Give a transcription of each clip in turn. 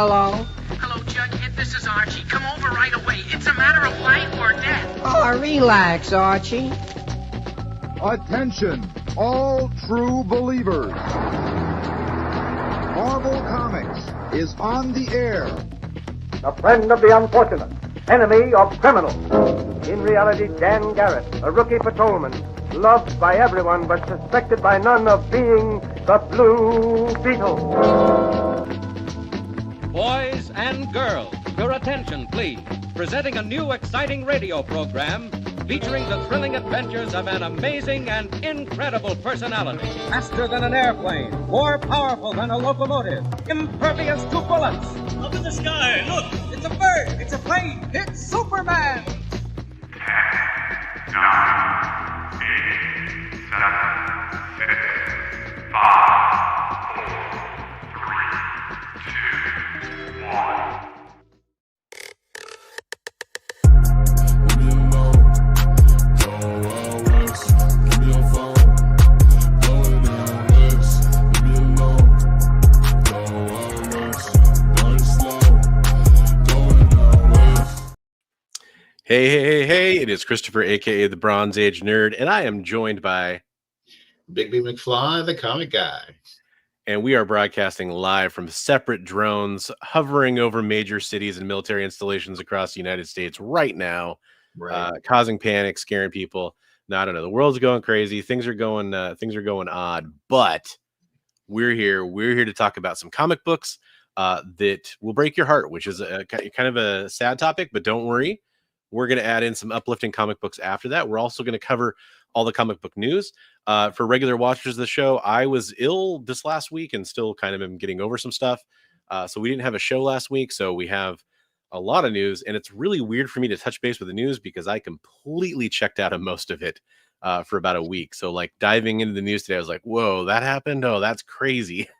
Hello? Hello, Jughead. This is Archie. Come over right away. It's a matter of life or death. Oh, relax, Archie. Attention, all true believers. Marvel Comics is on the air. A friend of the unfortunate, enemy of criminals. In reality, Dan Garrett, a rookie patrolman, loved by everyone but suspected by none of being the Blue Beetle. Boys and girls, your attention, please. Presenting a new exciting radio program featuring the thrilling adventures of an amazing and incredible personality. Faster than an airplane, more powerful than a locomotive, impervious to bullets. Up in the sky, look! It's a bird, it's a plane, it's Superman! 10, 9, 8, 7, 6, 5, 4, 3, 2, 1. Hey, it is Christopher, a.k.a. the Bronze Age Nerd, and I am joined by Bigby McFly, the comic guy. And we are broadcasting live from separate drones hovering over major cities and military installations across the United States right now, causing panic, scaring people. No, I don't know. The world's going crazy. Things are going odd, but we're here. We're here to talk about some comic books that will break your heart, which is a kind of a sad topic, but don't worry. We're going to add in some uplifting comic books after that. We're also going to cover all the comic book news. For regular watchers of the show, I was ill this last week and still kind of am getting over some stuff. So we didn't have a show last week. So we have a lot of news. And it's really weird for me to touch base with the news because I completely checked out of most of it for about a week. So like diving into the news today, I was like, whoa, that happened? Oh, that's crazy.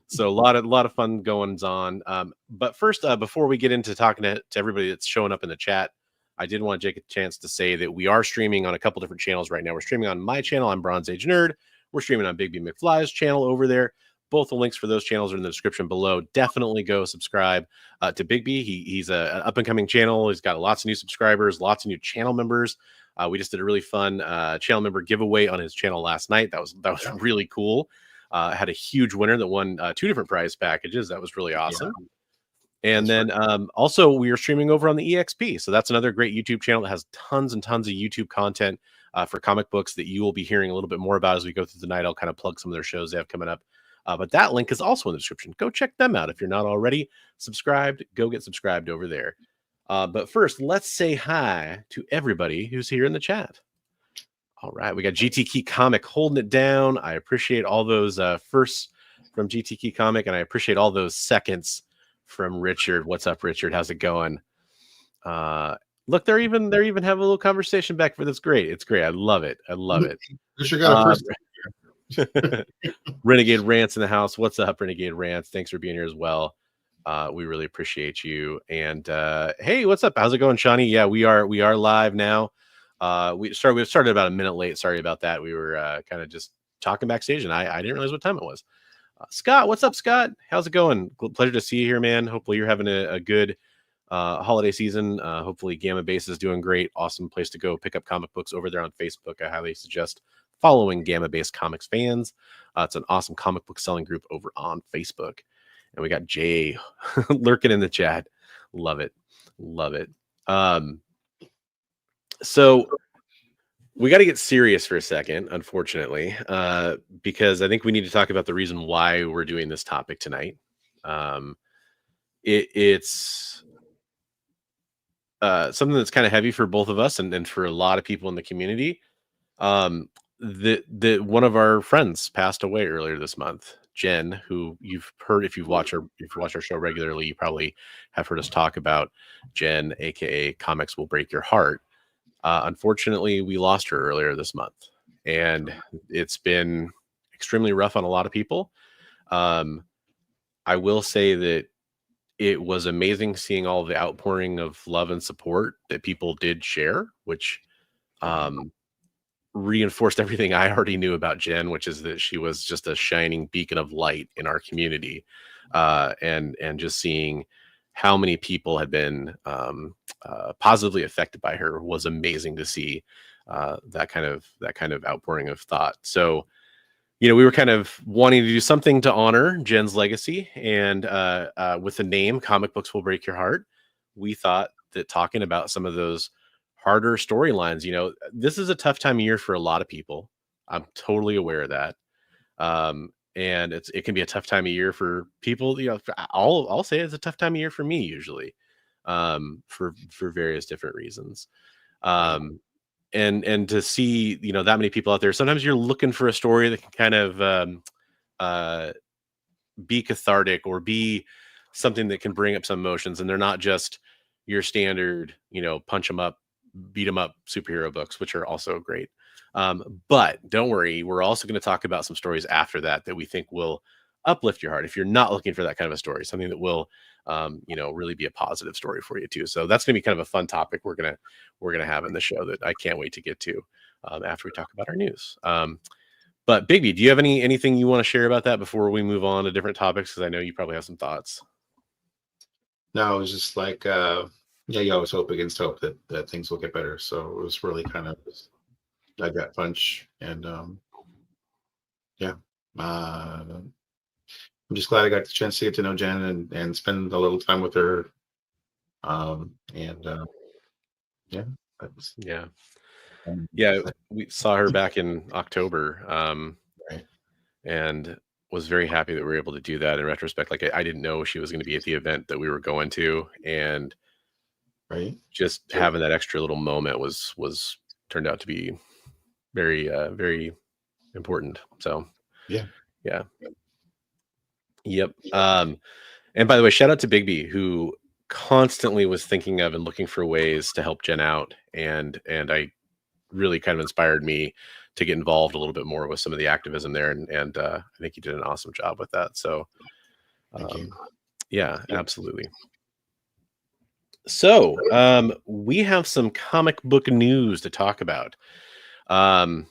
So a lot of fun goings on. But first, before we get into talking to everybody that's showing up in the chat, I did want to take a chance to say that we are streaming on a couple different channels right now. We're streaming on my channel. I'm Bronze Age Nerd. We're streaming on Bigby McFly's channel over there. Both the links for those channels are in the description below. Definitely go subscribe to Bigby. He's an up-and-coming channel. He's got lots of new subscribers, lots of new channel members. We just did a really fun channel member giveaway on his channel last night. That was really cool. Had a huge winner that won 2 different prize packages. That was really awesome. Yeah. And then also we are streaming over on the EXP. So that's another great YouTube channel that has tons and tons of YouTube content for comic books that you will be hearing a little bit more about as we go through the night. I'll kind of plug some of their shows they have coming up. But that link is also in the description. Go check them out. If you're not already subscribed, go get subscribed over there. But first, let's say hi to everybody who's here in the chat. All right, we got GT Key Comic holding it down. I appreciate all those firsts from GT Key Comic, and I appreciate all those seconds from Richard. What's up, Richard? How's it going? Look, they're even having a little conversation back for this. Great, it's great. I love it. You sure got a first. Renegade Rants in the house. What's up, Renegade Rants? Thanks for being here as well. We really appreciate you. And hey, what's up? How's it going, Shawnee? Yeah, we are live now. We started about a minute late. Sorry about that. We were kind of just talking backstage, and I didn't realize what time it was. Scott, what's up, Scott? How's it going? Pleasure to see you here, man. Hopefully you're having a good holiday season. Hopefully Gamma Base is doing great. Awesome place to go pick up comic books over there on Facebook. I highly suggest following Gamma Base Comics fans. It's an awesome comic book selling group over on Facebook. And we got Jay lurking in the chat. Love it. So we got to get serious for a second, unfortunately, because I think we need to talk about the reason why we're doing this topic tonight. It's something that's kind of heavy for both of us and for a lot of people in the community. That one of our friends passed away earlier this month, Jen, who you've heard if you watch our show regularly, you probably have heard us talk about Jen, aka Comics Will Break Your Heart. Unfortunately, we lost her earlier this month, and it's been extremely rough on a lot of people. I will say that it was amazing seeing all the outpouring of love and support that people did share, which reinforced everything I already knew about Jen, which is that she was just a shining beacon of light in our community. and just seeing how many people had been positively affected by her was amazing to see. That kind of outpouring of thought. So, we were kind of wanting to do something to honor Jen's legacy, and with the name Comic Books Will Break Your Heart, we thought that talking about some of those harder storylines, this is a tough time of year for a lot of people. I'm totally aware of that. And it can be a tough time of year for people. I'll say it's a tough time of year for me usually, for various different reasons. And to see, that many people out there, sometimes you're looking for a story that can kind of be cathartic or be something that can bring up some emotions, and they're not just your standard, punch them up, beat them up superhero books, which are also great. But don't worry, we're also going to talk about some stories after that we think will uplift your heart if you're not looking for that kind of a story, something that will really be a positive story for you too. So that's going to be kind of a fun topic we're gonna have in the show that I can't wait to get to after we talk about our news. But Bigby, do you have anything you want to share about that before we move on to different topics? Because I know you probably have some thoughts. No, it was just like, you always hope against hope that things will get better. So it was really kind of a gut punch, and I'm just glad I got the chance to get to know Jen and spend a little time with her. We saw her back in October, right. And was very happy that we were able to do that. In retrospect, like I didn't know she was going to be at the event that we were going to, and right, just having that extra little moment was turned out to be very very important. So yeah. Yep. And by the way, shout out to Bigby, who constantly was thinking of and looking for ways to help Jen out, and I really kind of inspired me to get involved a little bit more with some of the activism there, and I think he did an awesome job with that. So yeah, absolutely. So we have some comic book news to talk about, and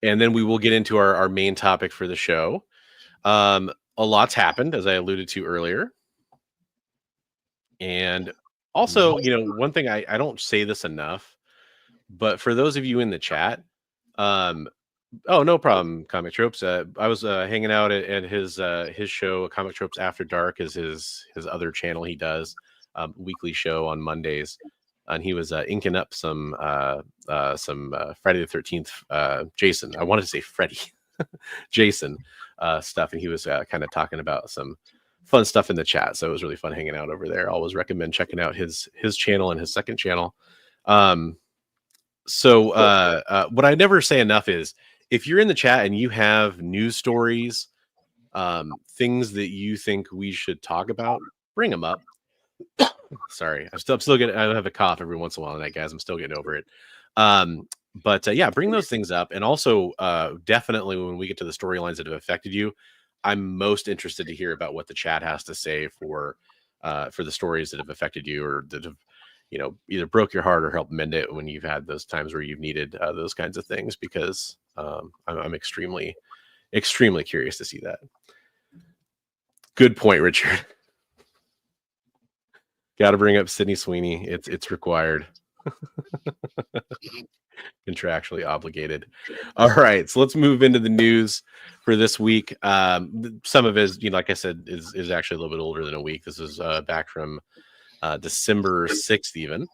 then we will get into our main topic for the show. A lot's happened, as I alluded to earlier. And also, one thing, I don't say this enough, but for those of you in the chat, oh, no problem, Comic Tropes. I was hanging out at his show, Comic Tropes After Dark, is his other channel he does, weekly show on Mondays. And he was inking up some Friday the 13th, Jason. I wanted to say Freddy. Jason stuff, and he was kind of talking about some fun stuff in the chat, so it was really fun hanging out over there. I always recommend checking out his channel and his second channel. So what I never say enough is, if you're in the chat and you have news stories, things that you think we should talk about, bring them up. Sorry, I'm still getting, I have a cough every once in a while tonight, guys. I'm still getting over it. But bring those things up. And also definitely when we get to the storylines that have affected you, I'm most interested to hear about what the chat has to say for the stories that have affected you, or that have, either broke your heart or helped mend it when you've had those times where you've needed those kinds of things, because I'm extremely, extremely curious to see that. Good point, Richard. Got to bring up Sydney Sweeney. It's required. Contractually obligated. All right, so let's move into the news for this week. Some of it, like I said, is actually a little bit older than a week. This is back from December 6th even.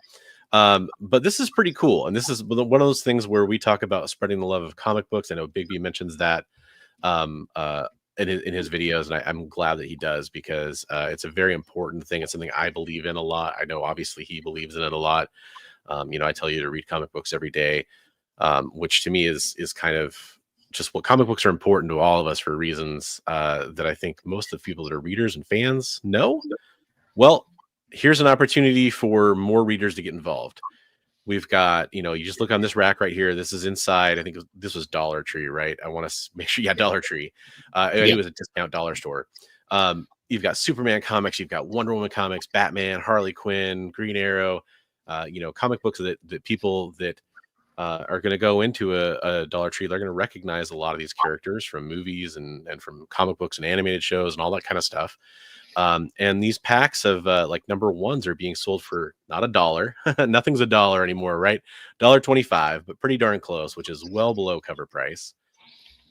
But this is pretty cool, and this is one of those things where we talk about spreading the love of comic books. I know Bigby mentions that in his videos, and I'm glad that he does, because it's a very important thing. It's something I believe in a lot. I know obviously he believes in it a lot. I tell you to read comic books every day, which to me is kind of just what comic books are important to all of us for reasons that I think most of the people that are readers and fans know. Well, here's an opportunity for more readers to get involved. We've got, you just look on this rack right here. This is inside, I think this was Dollar Tree, right? I want to make sure, Dollar Tree. It was a discount dollar store. You've got Superman comics, you've got Wonder Woman comics, Batman, Harley Quinn, Green Arrow, comic books that people that are going to go into a Dollar Tree, they're going to recognize a lot of these characters from movies and from comic books and animated shows and all that kind of stuff. And these packs of like number ones are being sold for not $1. Nothing's $1 anymore, right? $1.25, but pretty darn close, which is well below cover price.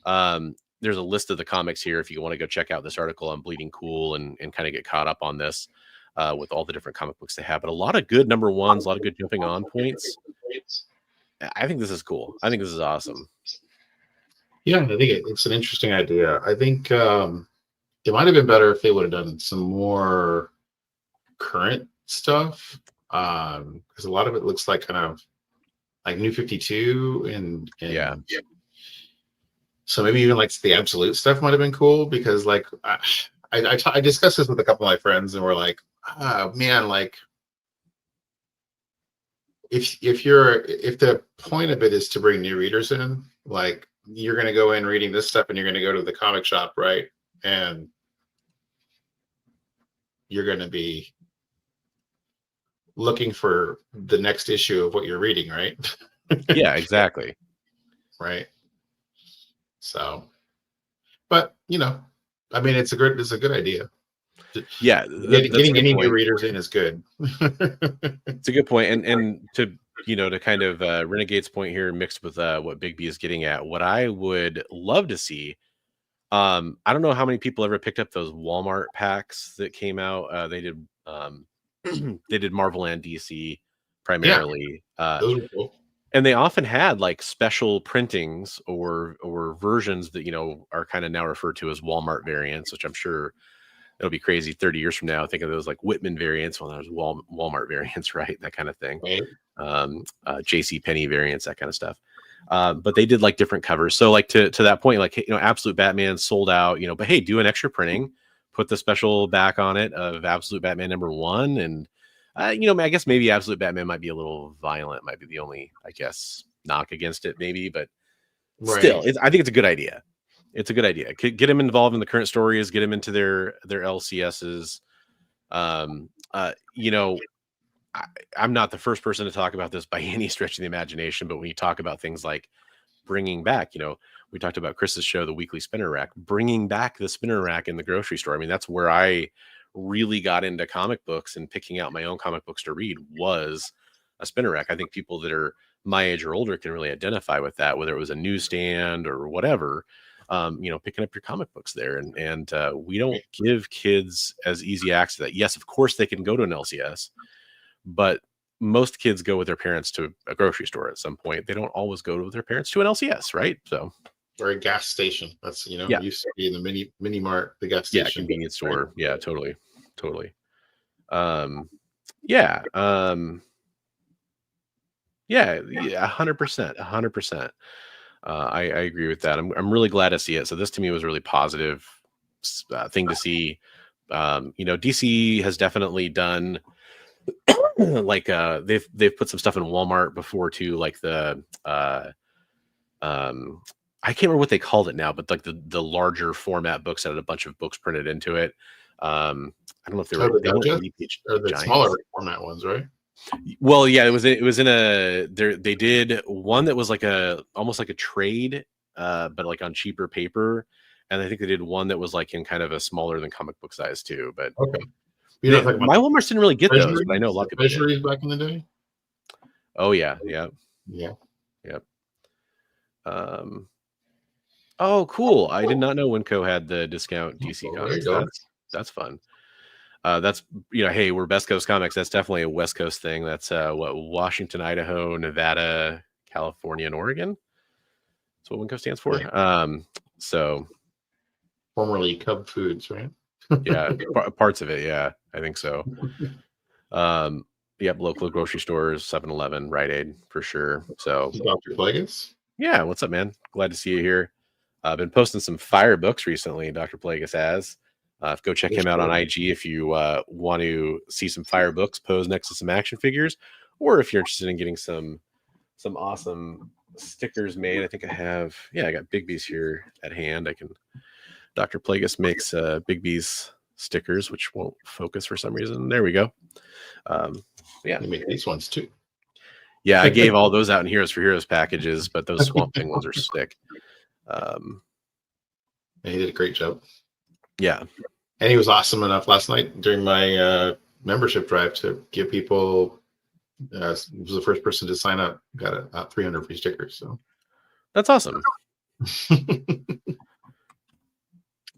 There's a list of the comics here if you want to go check out this article on Bleeding Cool and kind of get caught up on this with all the different comic books they have. But a lot of good number ones, a lot of good jumping on points. I think this is cool. I think this is awesome. Yeah, I think it's an interesting idea. I think it might have been better if they would have done some more current stuff, because a lot of it looks like kind of like New 52 and yeah. So maybe even like the Absolute stuff might have been cool, because like I discussed this with a couple of my friends and we're like, man, like if the point of it is to bring new readers in, like you're going to go in reading this stuff and you're going to go to the comic shop, right? And you're going to be looking for the next issue of what you're reading, right? Yeah, exactly. Right. So, but you know, I mean, it's a good idea. Yeah, getting any new readers in is good. It's a good point, and to to kind of Renegade's point here, mixed with what Bigby is getting at, what I would love to see. I don't know how many people ever picked up those Walmart packs that came out. They did they did Marvel and DC primarily. Yeah, those were cool. And they often had like special printings or versions that are kind of now referred to as Walmart variants, which I'm sure it'll be crazy 30 years from now. Think of those like Whitman variants. Well, there's Walmart variants, right? That kind of thing. Right. JC Penney variants, that kind of stuff. But they did like different covers. So like to that point, like, Absolute Batman sold out, but hey, do an extra printing, put the special back on it of Absolute Batman #1. And, I guess maybe Absolute Batman might be a little violent, might be the only, I guess, knock against it maybe, but still, I think it's a good idea. It's a good idea. Get them involved in the current stories, get them into their LCSs. I'm not the first person to talk about this by any stretch of the imagination, but when you talk about things like bringing back, we talked about Chris's show, The Weekly Spinner Rack, bringing back the spinner rack in the grocery store. I mean, that's where I really got into comic books and picking out my own comic books to read was a spinner rack. I think people that are my age or older can really identify with that, whether it was a newsstand or whatever. Picking up your comic books there, and we don't give kids as easy access to that. Yes, of course they can go to an LCS, but most kids go with their parents to a grocery store at some point. They don't always go with their parents to an LCS, right? So, or a gas station. That's It used to be in the mini mart, the gas station, convenience store. Right? Yeah, totally. 100%. 100%. I agree with that. I'm really glad to see it. So this to me was a really positive thing to see. DC has definitely done like they've put some stuff in Walmart before too, like the I can't remember what they called it now, but like the larger format books that had a bunch of books printed into it. I don't know if they were the smaller format ones, right? Well, yeah, it was in a they did one that was like almost like a trade, but like on cheaper paper, and I think they did one that was like in kind of a smaller than comic book size too. But okay, my Walmarts didn't really get those, but I know a lot of people did. Back in the day. Oh yeah. Oh, cool! I did not know Winco had the discount DC Comics. That's fun. That's hey, we're Best Coast Comics. That's definitely a West Coast thing. That's Washington, Idaho, Nevada, California, and Oregon. That's what Winco stands for. So formerly Cub Foods, right? Yeah, parts of it. Yeah, I think so. Yep, local grocery stores, 7-Eleven, Rite Aid for sure. So Dr. Plagueis. Yeah, what's up, man? Glad to see you here. I've been posting some fire books recently. Dr. Plagueis has. Go check him out on IG if you want to see some fire books posed next to some action figures, or if you're interested in getting some awesome stickers made. I think I got Bigby's here at hand. Dr. Plagueis makes Bigby's stickers, which won't focus for some reason. There we go. You make these ones too. Yeah, I gave all those out in Heroes for Heroes packages, but those Swamp Thing ones are sick. He did a great job. Yeah. And he was awesome enough last night during my membership drive to give people. Was the first person to sign up. Got a 300 free stickers. So that's awesome.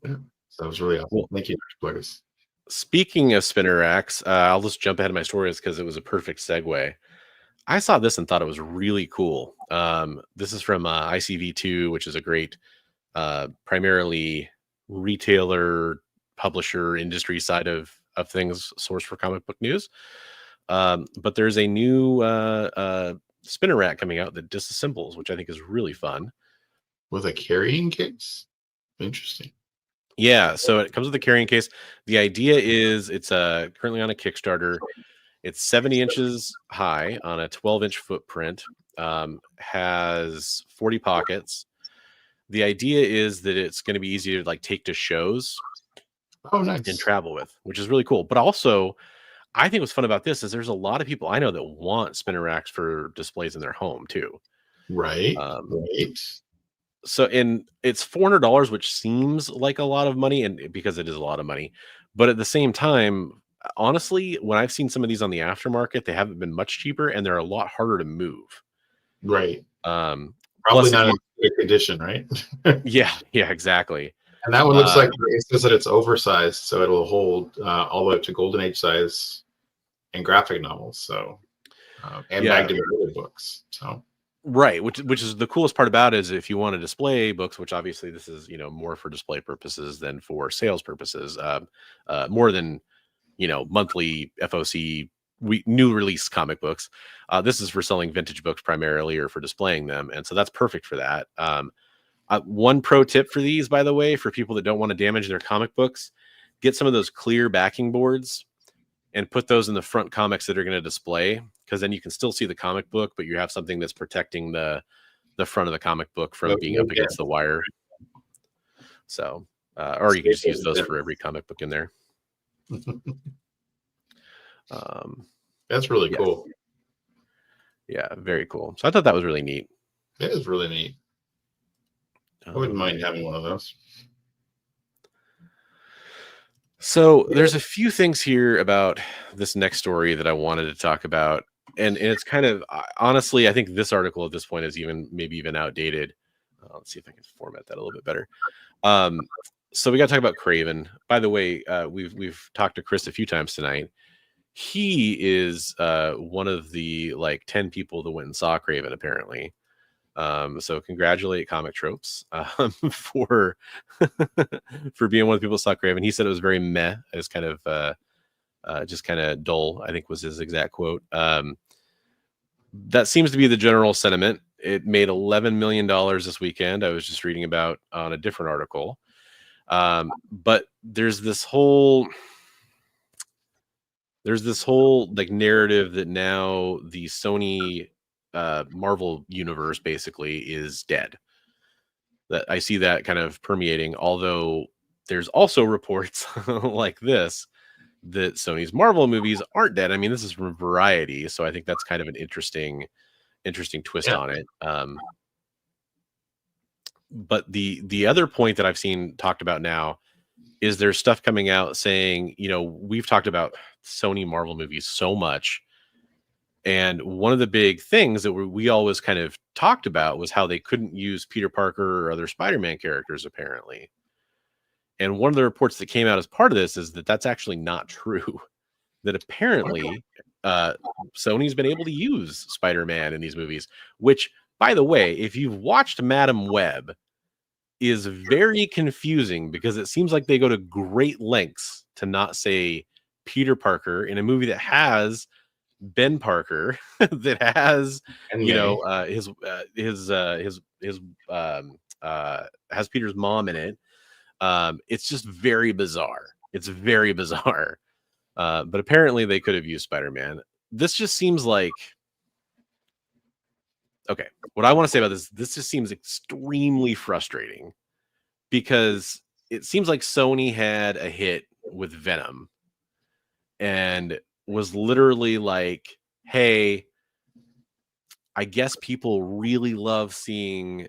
Yeah, so that was really awesome. Well, thank you, Pluggers. Speaking of spinner racks, I'll just jump ahead of my stories because it was a perfect segue. I saw this and thought it was really cool. This is from ICV2, which is a great, primarily retailer, publisher, industry side of things, source for comic book news. But there's a new spinner rack coming out that disassembles, which I think is really fun. With a carrying case? Interesting. Yeah, so it comes with a carrying case. The idea is it's currently on a Kickstarter. It's 70 inches high on a 12-inch footprint, has 40 pockets. The idea is that it's going to be easy to like take to shows and travel with, which is really cool. But also, I think what's fun about this is there's a lot of people I know that want spinner racks for displays in their home too. Right. Right. So, and it's $400, which seems like a lot of money, and because it is a lot of money, but at the same time, honestly, when I've seen some of these on the aftermarket, they haven't been much cheaper, and they're a lot harder to move. Right. Probably not in good condition, right? yeah, exactly. And that one looks like it says that it's oversized, so it'll hold all the way up to Golden Age size and graphic novels. So, and magnetic books. So. Right, which is the coolest part about it is if you want to display books, which obviously this is more for display purposes than for sales purposes, more than monthly FOC new release comic books. This is for selling vintage books primarily or for displaying them, and so that's perfect for that. One pro tip for these, by the way, for people that don't want to damage their comic books, get some of those clear backing boards and put those in the front comics that are going to display, because then you can still see the comic book, but you have something that's protecting the front of the comic book from being up against the wire. So, or you can just use those for every comic book in there. That's really cool. Yeah, very cool. So I thought that was really neat. It is really neat. I wouldn't mind having one of those. So there's a few things here about this next story that I wanted to talk about. And it's kind of, honestly, I think this article at this point is maybe even outdated. Let's see if I can format that a little bit better. So we got to talk about Craven. By the way, we've talked to Chris a few times tonight. He is one of the 10 people that went and saw Craven, apparently. So congratulate Comic Tropes for being one of the people who saw Craven. He said it was very meh. It was kind of just kind of dull, I think was his exact quote. That seems to be the general sentiment. It made $11 million this weekend. I was just reading about on a different article. But there's this whole narrative that now the Sony Marvel universe basically is dead. That I see that kind of permeating, although there's also reports like this that Sony's Marvel movies aren't dead. I mean, this is from Variety, so I think that's kind of an interesting twist on it. But the other point that I've seen talked about now is there's stuff coming out saying, we've talked about Sony Marvel movies so much. And one of the big things that we always kind of talked about was how they couldn't use Peter Parker or other Spider-Man characters, apparently. And one of the reports that came out as part of this is that that's actually not true. That apparently Sony's been able to use Spider-Man in these movies, which, by the way, if you've watched Madam Web, is very confusing because it seems like they go to great lengths to not say Peter Parker in a movie that has Ben Parker, that has has Peter's mom in it. It's just very bizarre. It's very bizarre. But apparently they could have used Spider-Man. This just seems like, okay, what I want to say about this just seems extremely frustrating because it seems like Sony had a hit with Venom and was literally like, hey, I guess people really love seeing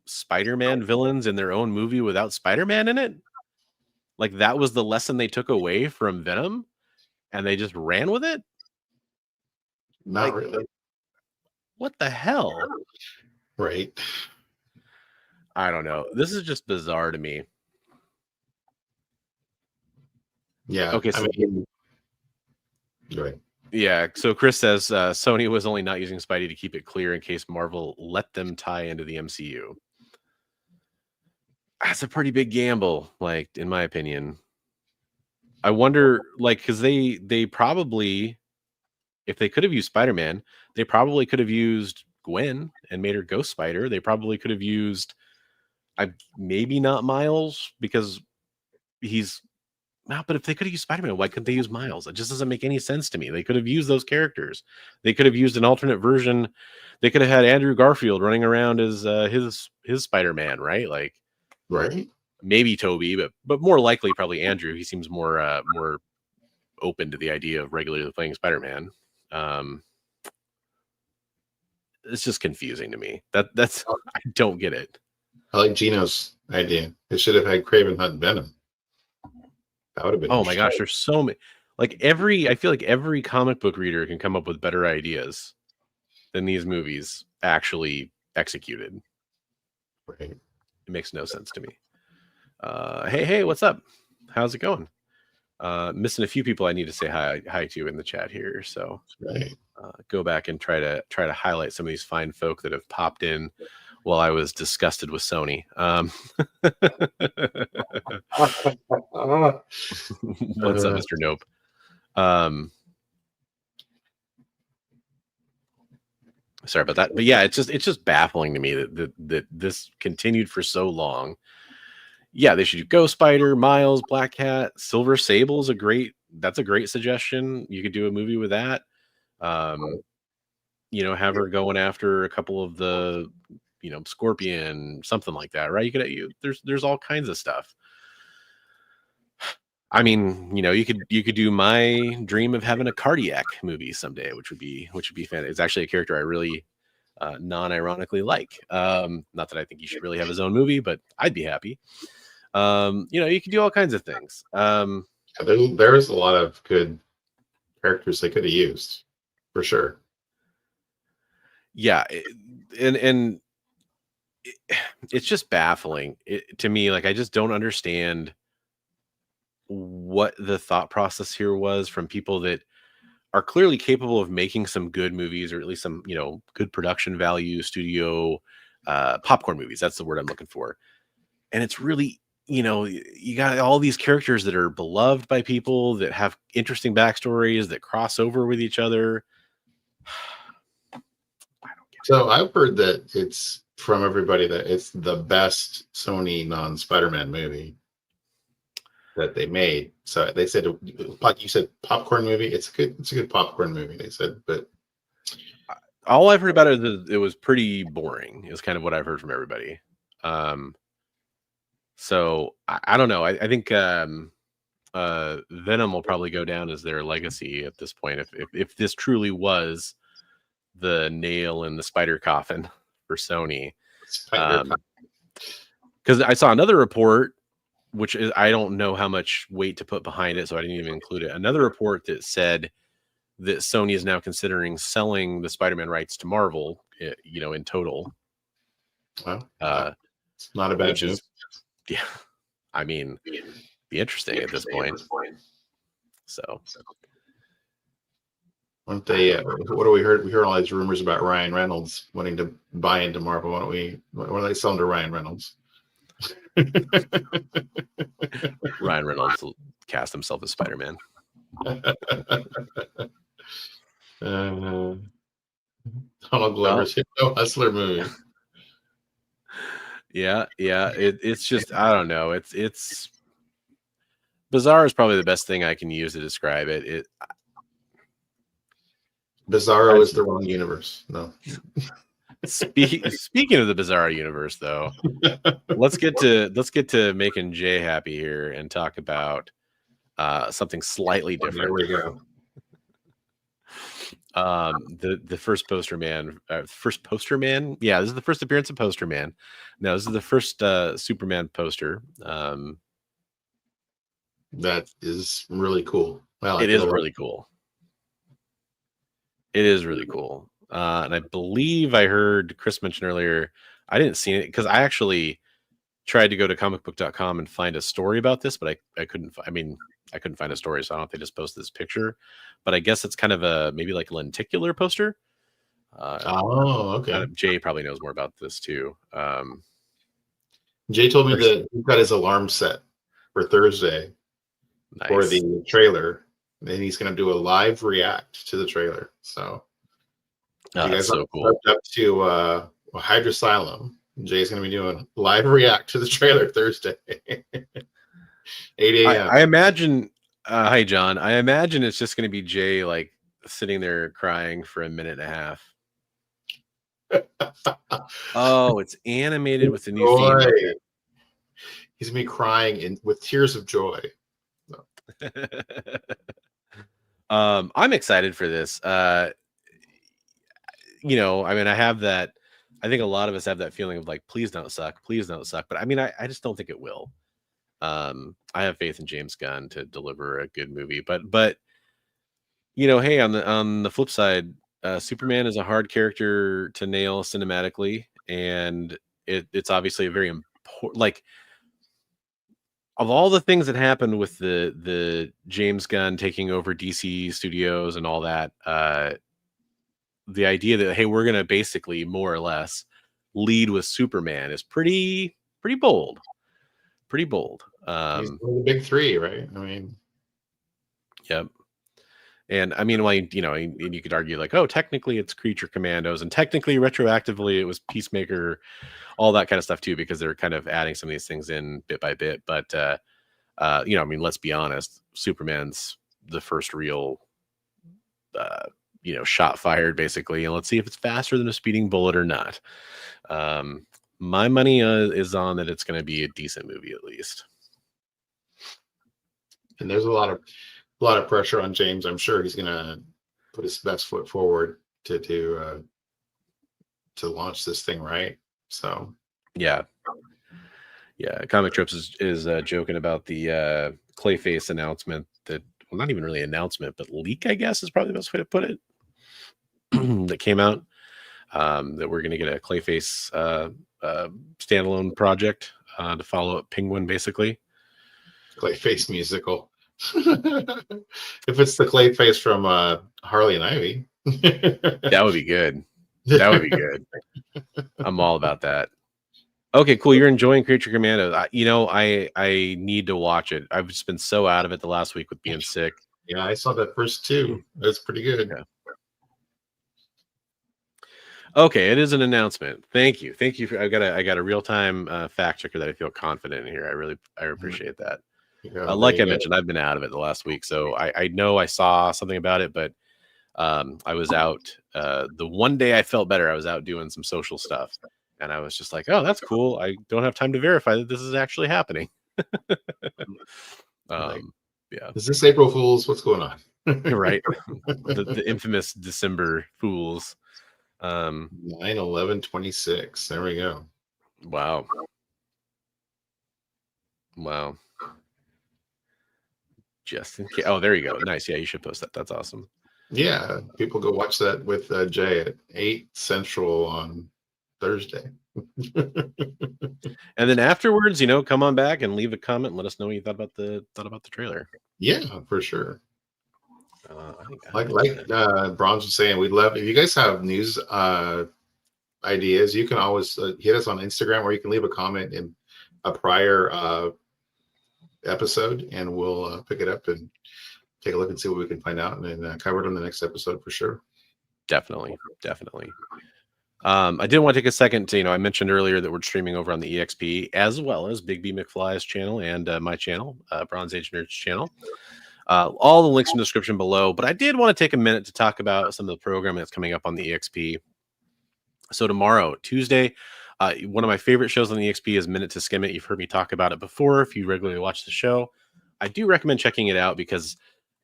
Spider-Man villains in their own movie without Spider-Man in it. Like that was the lesson they took away from Venom, and they just ran with it. Not really. What the hell? Right. I don't know. This is just bizarre to me. Yeah. Okay. So, right. Yeah. So Chris says Sony was only not using Spidey to keep it clear in case Marvel let them tie into the MCU. That's a pretty big gamble, like in my opinion. I wonder, like, because they probably, if they could have used Spider-Man, they probably could have used Gwen and made her Ghost Spider. They probably could have used, maybe not Miles because he's no, but if they could have used Spider-Man, why couldn't they use Miles? It just doesn't make any sense to me. They could have used those characters. They could have used an alternate version. They could have had Andrew Garfield running around as his Spider-Man, right? Like, right. Maybe Toby, but more likely probably Andrew. He seems more open to the idea of regularly playing Spider-Man. It's just confusing to me. That's I don't get it. I like Gino's idea. They should have had Kraven hunt Venom. That would have been. Oh my gosh, there's so many. Like I feel like every comic book reader can come up with better ideas than these movies actually executed. Right. It makes no sense to me. Hey, what's up? How's it going? Missing a few people I need to say hi to in the chat here. So right. Go back and try to highlight some of these fine folk that have popped in while I was disgusted with Sony. What's up, Mr. Nope? Sorry about that, but yeah, it's just baffling to me that this continued for so long. Yeah, they should do Ghost Spider, Miles, Black Cat, Silver Sable is a great suggestion. You could do a movie with that. Have her going after a couple of the, Scorpion, something like that, right? There's all kinds of stuff. I mean, you could do my dream of having a Cardiac movie someday, which would be fantastic. It's actually a character I really non-ironically like. Not that I think he should really have his own movie, but I'd be happy. You can do all kinds of things. There's a lot of good characters they could have used for sure. Yeah, and it's just baffling to me. Like, I just don't understand what the thought process here was from people that are clearly capable of making some good movies, or at least some, good production value, studio popcorn movies. That's the word I'm looking for. And it's really, you got all these characters that are beloved by people, that have interesting backstories, that cross over with each other. So I've heard that it's from everybody that it's the best Sony non-Spider-Man movie that they made. So they said, like you said, popcorn movie. It's a good popcorn movie, they said. But all I've heard about it is it was pretty boring, is kind of what I've heard from everybody. So I don't know. I think Venom will probably go down as their legacy at this point. If this truly was the nail in the spider coffin for Sony. Because I saw another report, which is, I don't know how much weight to put behind it, so I didn't even include it. Another report that said that Sony is now considering selling the Spider-Man rights to Marvel, in total. Well, it's not a bad move. Yeah, I mean, be interesting at this point. So, won't they? What do we heard? We heard all these rumors about Ryan Reynolds wanting to buy into Marvel. Why don't they sell them to Ryan Reynolds? Ryan Reynolds will cast himself as Spider-Man. Donald Glover's no Hustler movie. Yeah. It's just, I don't know. It's bizarre is probably the best thing I can use to describe it. Bizarro is the wrong universe. No. Speaking of the Bizarro universe, though, let's get to making Jay happy here and talk about something slightly different. There we go. The first poster man, first poster man. Yeah, this is the first appearance of Poster Man. No, this is the first Superman poster. That is really cool. Well, It is really cool. It is really cool. And I believe I heard Chris mention earlier, I didn't see it because I actually tried to go to comicbook.com and find a story about this, but I couldn't. I couldn't find a story, so I don't know if they just posted this picture. But I guess it's kind of a maybe like a lenticular poster. Okay. Jay probably knows more about this too. Jay told me that he got his alarm set for Thursday for the trailer. And he's going to do a live react to the trailer. So, you guys so cool. Up to Hydra Asylum. Jay's going to be doing live react to the trailer Thursday, 8 a.m. I imagine. Hi, John. I imagine it's just going to be Jay like sitting there crying for a minute and a half. Oh, it's animated with the new theme. He's going to be crying with tears of joy. I'm excited for this. I have that. I think a lot of us have that feeling of like, please don't suck. But I just don't think it will. I have faith in James Gunn to deliver a good movie, but hey, on the flip side, Superman is a hard character to nail cinematically, and it's obviously a very important, like, of all the things that happened with the James Gunn taking over DC Studios and all that, the idea that, hey, we're going to basically more or less lead with Superman is pretty bold. Pretty bold. He's one of the big three, right? Yep. And you could argue like, oh, technically it's Creature Commandos, and technically retroactively it was Peacemaker, all that kind of stuff too, because they're kind of adding some of these things in bit by bit. But let's be honest, Superman's the first real shot fired basically, and let's see if it's faster than a speeding bullet or not. My money is on that it's going to be a decent movie at least. And there's a lot of pressure on James. I'm sure he's going to put his best foot forward to launch this thing right. So yeah. Comic Trips is joking about the Clayface announcement that, well, not even really announcement, but leak, I guess, is probably the best way to put it. That came out, that we're going to get a Clayface standalone project to follow up Penguin, basically. Clayface musical. If it's the Clayface from Harley and Ivy, that would be good. That would be good. I'm all about that. Okay, cool. You're enjoying Creature Commandos. I need to watch it. I've just been so out of it the last week with being sick. Yeah, I saw that first two. That's pretty good. Yeah. Okay, it is an announcement. Thank you. I got a real time fact checker that I feel confident in here. I appreciate that. Yeah, like I mentioned, I've been out of it the last week, so I know I saw something about it, but I was out. The one day I felt better, I was out doing some social stuff, and I was just like, "Oh, that's cool. I don't have time to verify that this is actually happening." Yeah. Is this April Fool's? What's going on? Right. The infamous December Fools. 9/11/26. There we go. Wow. Just in case. Oh, there you go. Nice. Yeah, you should post that. That's awesome. Yeah, people go watch that with Jay at 8 Central on Thursday. And then afterwards, come on back and leave a comment and let us know what you thought about the trailer. Yeah, for sure. Like Bronze was saying, we'd love if you guys have news ideas. You can always hit us on Instagram, or you can leave a comment in a prior episode, and we'll pick it up and take a look and see what we can find out, and then cover it on the next episode for sure. Definitely. I did want to take a second to, I mentioned earlier that we're streaming over on the EXP, as well as Bigby McFly's channel and my channel, Bronze Age Nerds channel. All the links in the description below, but I did want to take a minute to talk about some of the programming that's coming up on the EXP. So tomorrow, Tuesday, one of my favorite shows on the EXP is Minute to Skim It. You've heard me talk about it before if you regularly watch the show. I do recommend checking it out because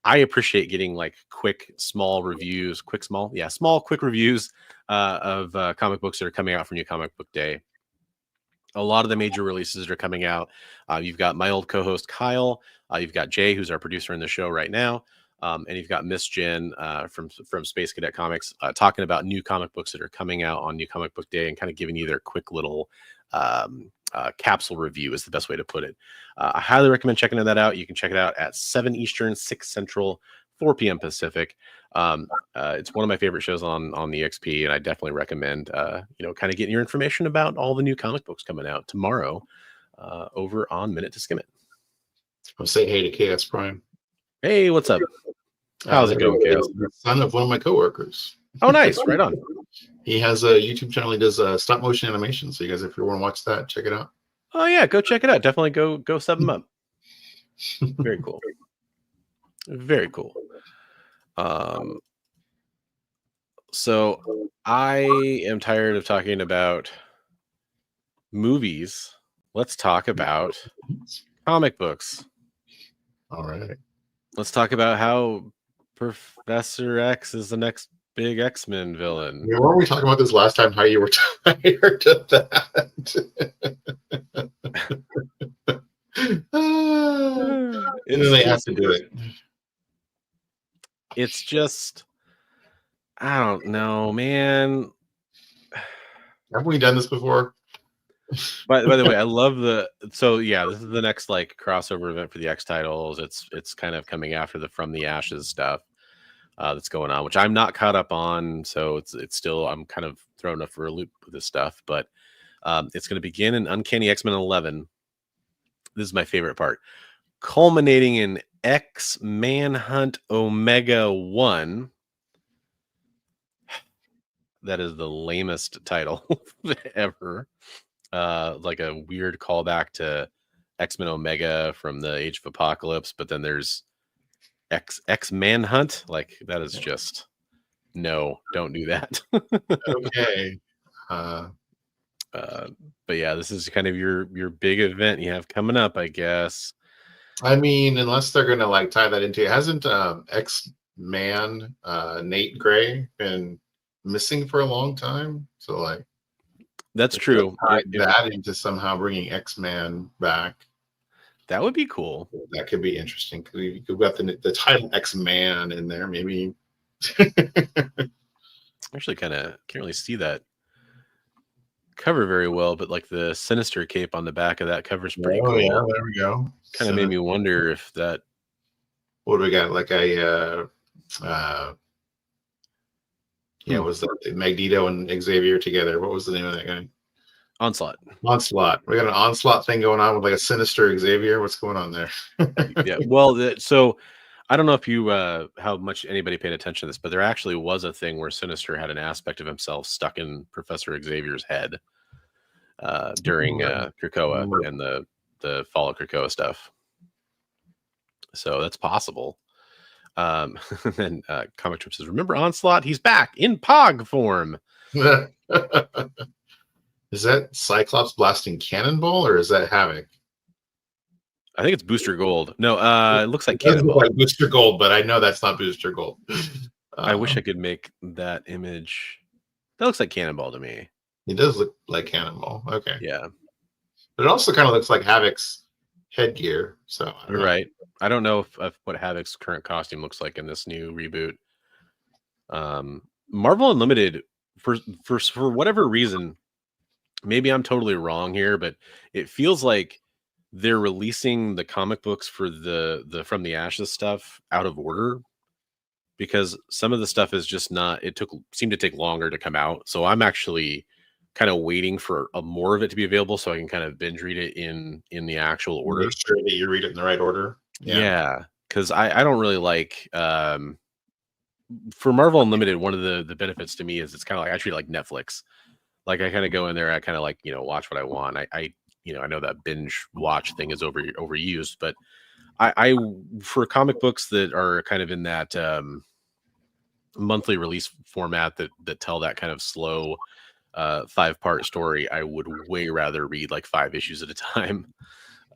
I appreciate getting like quick, small reviews, quick reviews of comic books that are coming out for New Comic Book Day. A lot of the major releases that are coming out. You've got my old co-host Kyle. You've got Jay, who's our producer in the show right now. And you've got Miss Jen from Space Cadet Comics talking about new comic books that are coming out on New Comic Book Day and kind of giving you their quick little capsule review is the best way to put it. I highly recommend checking that out. You can check it out at 7 Eastern, 6 Central, 4 p.m. Pacific. It's one of my favorite shows on the XP, and I definitely recommend kind of getting your information about all the new comic books coming out tomorrow over on Minute to Skim It. I'll say hey to Chaos Prime. Hey, what's up? How's it going, Chaos? The son of one of my coworkers. Oh, nice. Right on. He has a YouTube channel. He does stop motion animation. So you guys, if you want to watch that, check it out. Oh yeah, go check it out. Definitely go sub him up. Very cool. Very cool. So I am tired of talking about movies. Let's talk about comic books. All right. Let's talk about how Professor X is the next big X-Men villain. Yeah, weren't we talking about this last time? How you were tired of that? And then they have to do it. It's just, I don't know, man. Haven't we done this before? By the way, I love this is the next like crossover event for the X titles. It's kind of coming after the From the Ashes stuff that's going on, which I'm not caught up on. So it's still, I'm kind of thrown up for a loop with this stuff, but it's going to begin in Uncanny X-Men 11. This is my favorite part, culminating in X Manhunt Omega 1. That is the lamest title ever. Like a weird callback to X-Men Omega from the Age of Apocalypse, but then there's X Manhunt. Like that is just no, don't do that. Okay. But yeah, this is kind of your big event you have coming up, I guess. I mean, unless they're gonna like tie that into it. Hasn't X-Man Nate Gray been missing for a long time? So like that's true. That into somehow bringing X-Man back. That would be cool. That could be interesting because you've got the title X-Man in there. Maybe. Actually, kind of can't really see that cover very well, but like the Sinister cape on the back of that cover is pretty cool. Yeah, there we go. Kind of made me wonder if that. What do we got? Like a was that Magneto and Xavier together? What was the name of that guy? Onslaught. We got an Onslaught thing going on with like a Sinister Xavier. What's going on there? Yeah. Well, so I don't know if you how much anybody paid attention to this, but there actually was a thing where Sinister had an aspect of himself stuck in Professor Xavier's head during Krakoa and the Fall of Krakoa stuff. So that's possible. And then Comic Trip says, "Remember Onslaught? He's back in Pog form." Is that Cyclops blasting Cannonball or is that Havoc? I think it's Booster Gold. No, it looks like Cannonball. Like Booster Gold, but I know that's not Booster Gold. I wish I could make that image. That looks like Cannonball to me. It does look like Cannonball. Okay. Yeah. But it also kind of looks like Havoc's headgear. So right. I don't know if what Havoc's current costume looks like in this new reboot. Marvel Unlimited, for whatever reason, maybe I'm totally wrong here, but it feels like they're releasing the comic books for the From the Ashes stuff out of order, because some of the stuff is just not. Seemed to take longer to come out, so I'm actually kind of waiting for more of it to be available so I can kind of binge read it in the actual order. Make sure that you read it in the right order. Yeah, because I don't really like for Marvel Unlimited. One of the benefits to me is it's kind of like I treat it like Netflix. Like I kind of go in there, I kind of like watch what I want. I know that binge watch thing is overused, but I for comic books that are kind of in that monthly release format that tell that kind of slow 5-part story, I would way rather read like 5 issues at a time.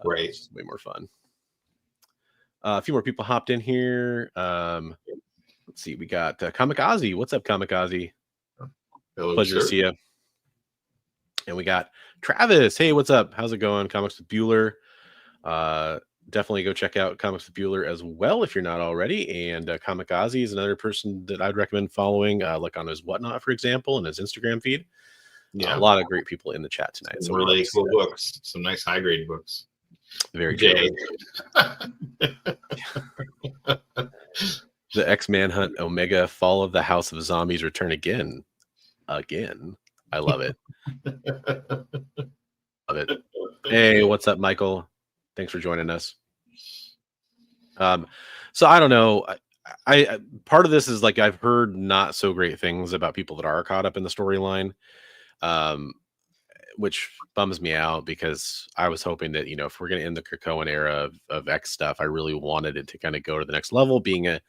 Right. It's way more fun. A few more people hopped in here. Let's see. We got Comic Ozzy. What's up, Comic Ozzy? Hello, Pleasure sir. to see you. And we got Travis. Hey, what's up? How's it going? Comics with Bueller. Definitely go check out Comics with Bueller as well if you're not already. And Comic Ozzy is another person that I'd recommend following, like on his Whatnot, for example, and his Instagram feed. Yeah, a lot of great people in the chat tonight. Some really cool books, some nice high grade books. Very true. The X-Manhunt Omega Fall of the House of Zombies return again. I love it. Love it. Hey, what's up, Michael? Thanks for joining us. So I don't know. I part of this is like I've heard not so great things about people that are caught up in the storyline, which bums me out because I was hoping that, you know, if we're going to end the Krakoan era of X stuff, I really wanted it to kind of go to the next level. Being a,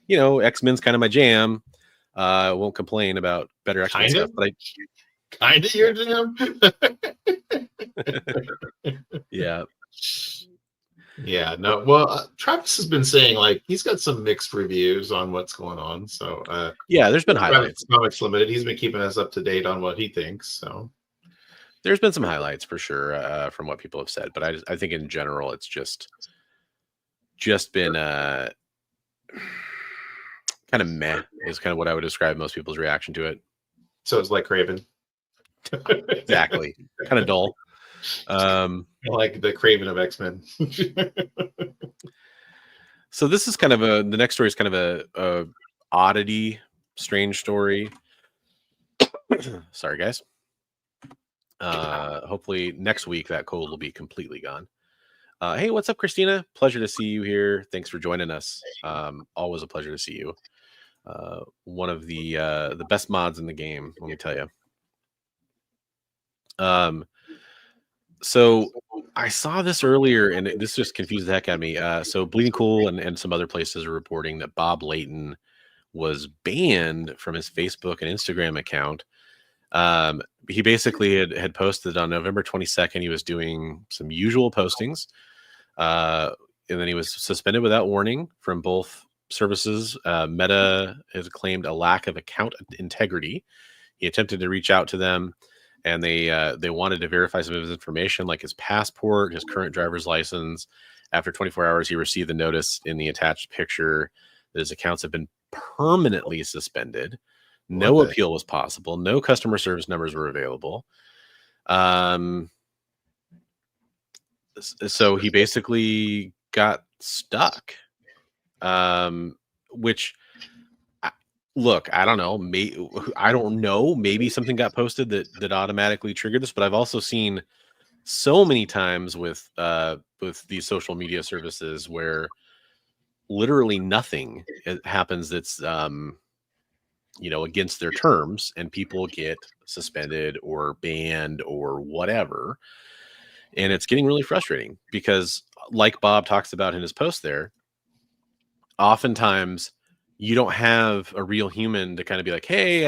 you know, X-Men's kind of my jam. I won't complain about better X-Men stuff, but kind of your jam. Yeah. Yeah, no. Well, Travis has been saying like he's got some mixed reviews on what's going on. So yeah, there's been highlights. Comics Limited. He's been keeping us up to date on what he thinks. So there's been some highlights for sure from what people have said, but I think in general it's just been kind of meh is kind of what I would describe most people's reaction to it. So it's like Craven. Exactly. Kind of dull. Like the Craven of X-Men. So this is kind of the next story is kind of a oddity, strange story. Sorry, guys. Hopefully next week that cold will be completely gone. Hey, what's up, Christina? Pleasure to see you here. Thanks for joining us. Always a pleasure to see you. One of the best mods in the game, let me tell you. So I saw this earlier, and this just confused the heck out of me. So Bleeding Cool and some other places are reporting that Bob Layton was banned from his Facebook and Instagram account. He basically had posted on November 22nd. He was doing some usual postings, and then he was suspended without warning from both services. Meta has claimed a lack of account integrity. He attempted to reach out to them, and they wanted to verify some of his information, like his passport, his current driver's license. After 24 hours, he received the notice in the attached picture that his accounts have been permanently suspended. No appeal was possible. No customer service numbers were available. So he basically got stuck. Which, look, I don't know. I don't know. Maybe something got posted that automatically triggered this. But I've also seen so many times with these social media services where literally nothing happens that's against their terms, and people get suspended or banned or whatever. And it's getting really frustrating because, like Bob talks about in his post there, oftentimes you don't have a real human to kind of be like, hey,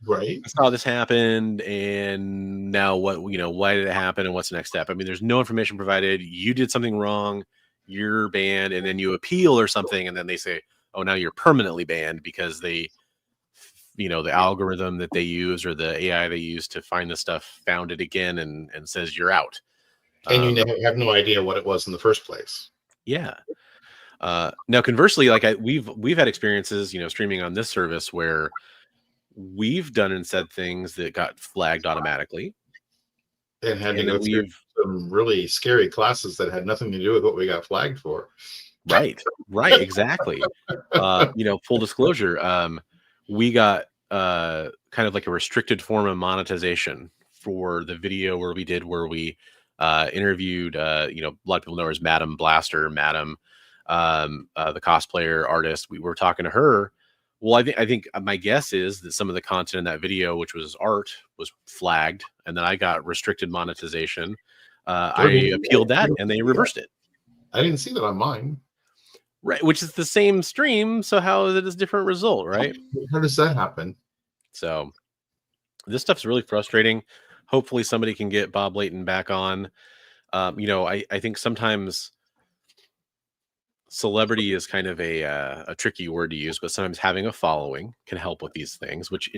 right, I saw this happen, and now what, why did it happen, and what's the next step? I mean, there's no information provided. You did something wrong, you're banned, and then you appeal or something, and then they say, oh, now you're permanently banned because they, the algorithm that they use or the AI they use to find the stuff found it again and says you're out. And you have no idea what it was in the first place. Yeah. Now, conversely, like we've had experiences, streaming on this service where we've done and said things that got flagged automatically, and had to go through some really scary classes that had nothing to do with what we got flagged for. Right, exactly. Full disclosure, we got kind of like a restricted form of monetization for the video where we interviewed, a lot of people know her as Madam Blaster, Madam. The cosplayer artist, we were talking to her. Well, I think my guess is that some of the content in that video, which was art, was flagged, and then I got restricted monetization. I appealed that, and they reversed it. I didn't see that on mine. Right, which is the same stream. So how is it a different result, right? How does that happen? So this stuff's really frustrating. Hopefully, somebody can get Bob Layton back on. I think sometimes celebrity is kind of a tricky word to use, but sometimes having a following can help with these things, which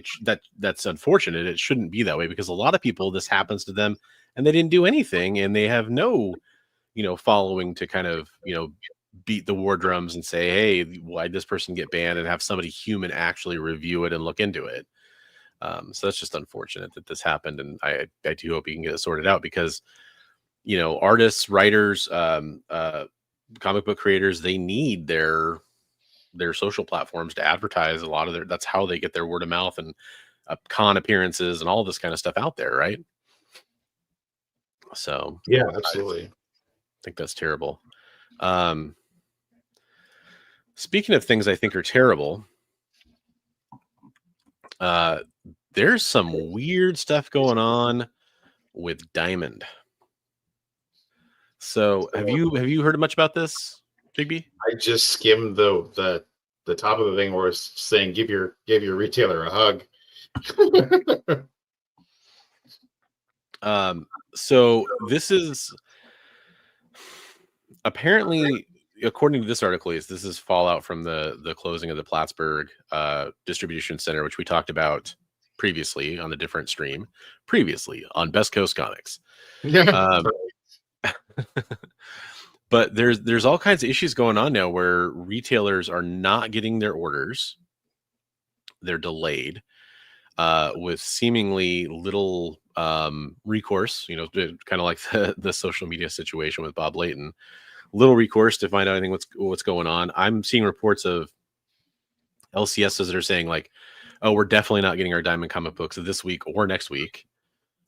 that's unfortunate. It shouldn't be that way, because a lot of people, this happens to them and they didn't do anything, and they have no, following to kind of, beat the war drums and say, hey, why'd this person get banned, and have somebody human actually review it and look into it. So that's just unfortunate that this happened, and I do hope you can get it sorted out, because artists, writers, comic book creators, they need their social platforms to advertise a lot of that's how they get their word of mouth and con appearances and all this kind of stuff out there, right? So yeah, absolutely. I think that's terrible. Speaking of things I think are terrible, there's some weird stuff going on with Diamond. So have you heard much about this, Bigby? I just skimmed the top of the thing where it's saying give your retailer a hug. So this is apparently, according to this article, this is fallout from the closing of the Plattsburgh distribution center, which we talked about previously on a different stream, previously on Best Coast Comics. But there's all kinds of issues going on now where retailers are not getting their orders. They're delayed with seemingly little recourse, kind of like the social media situation with Bob Layton. Little recourse to find out anything what's going on. I'm seeing reports of LCSs that are saying like, oh, we're definitely not getting our Diamond comic books this week or next week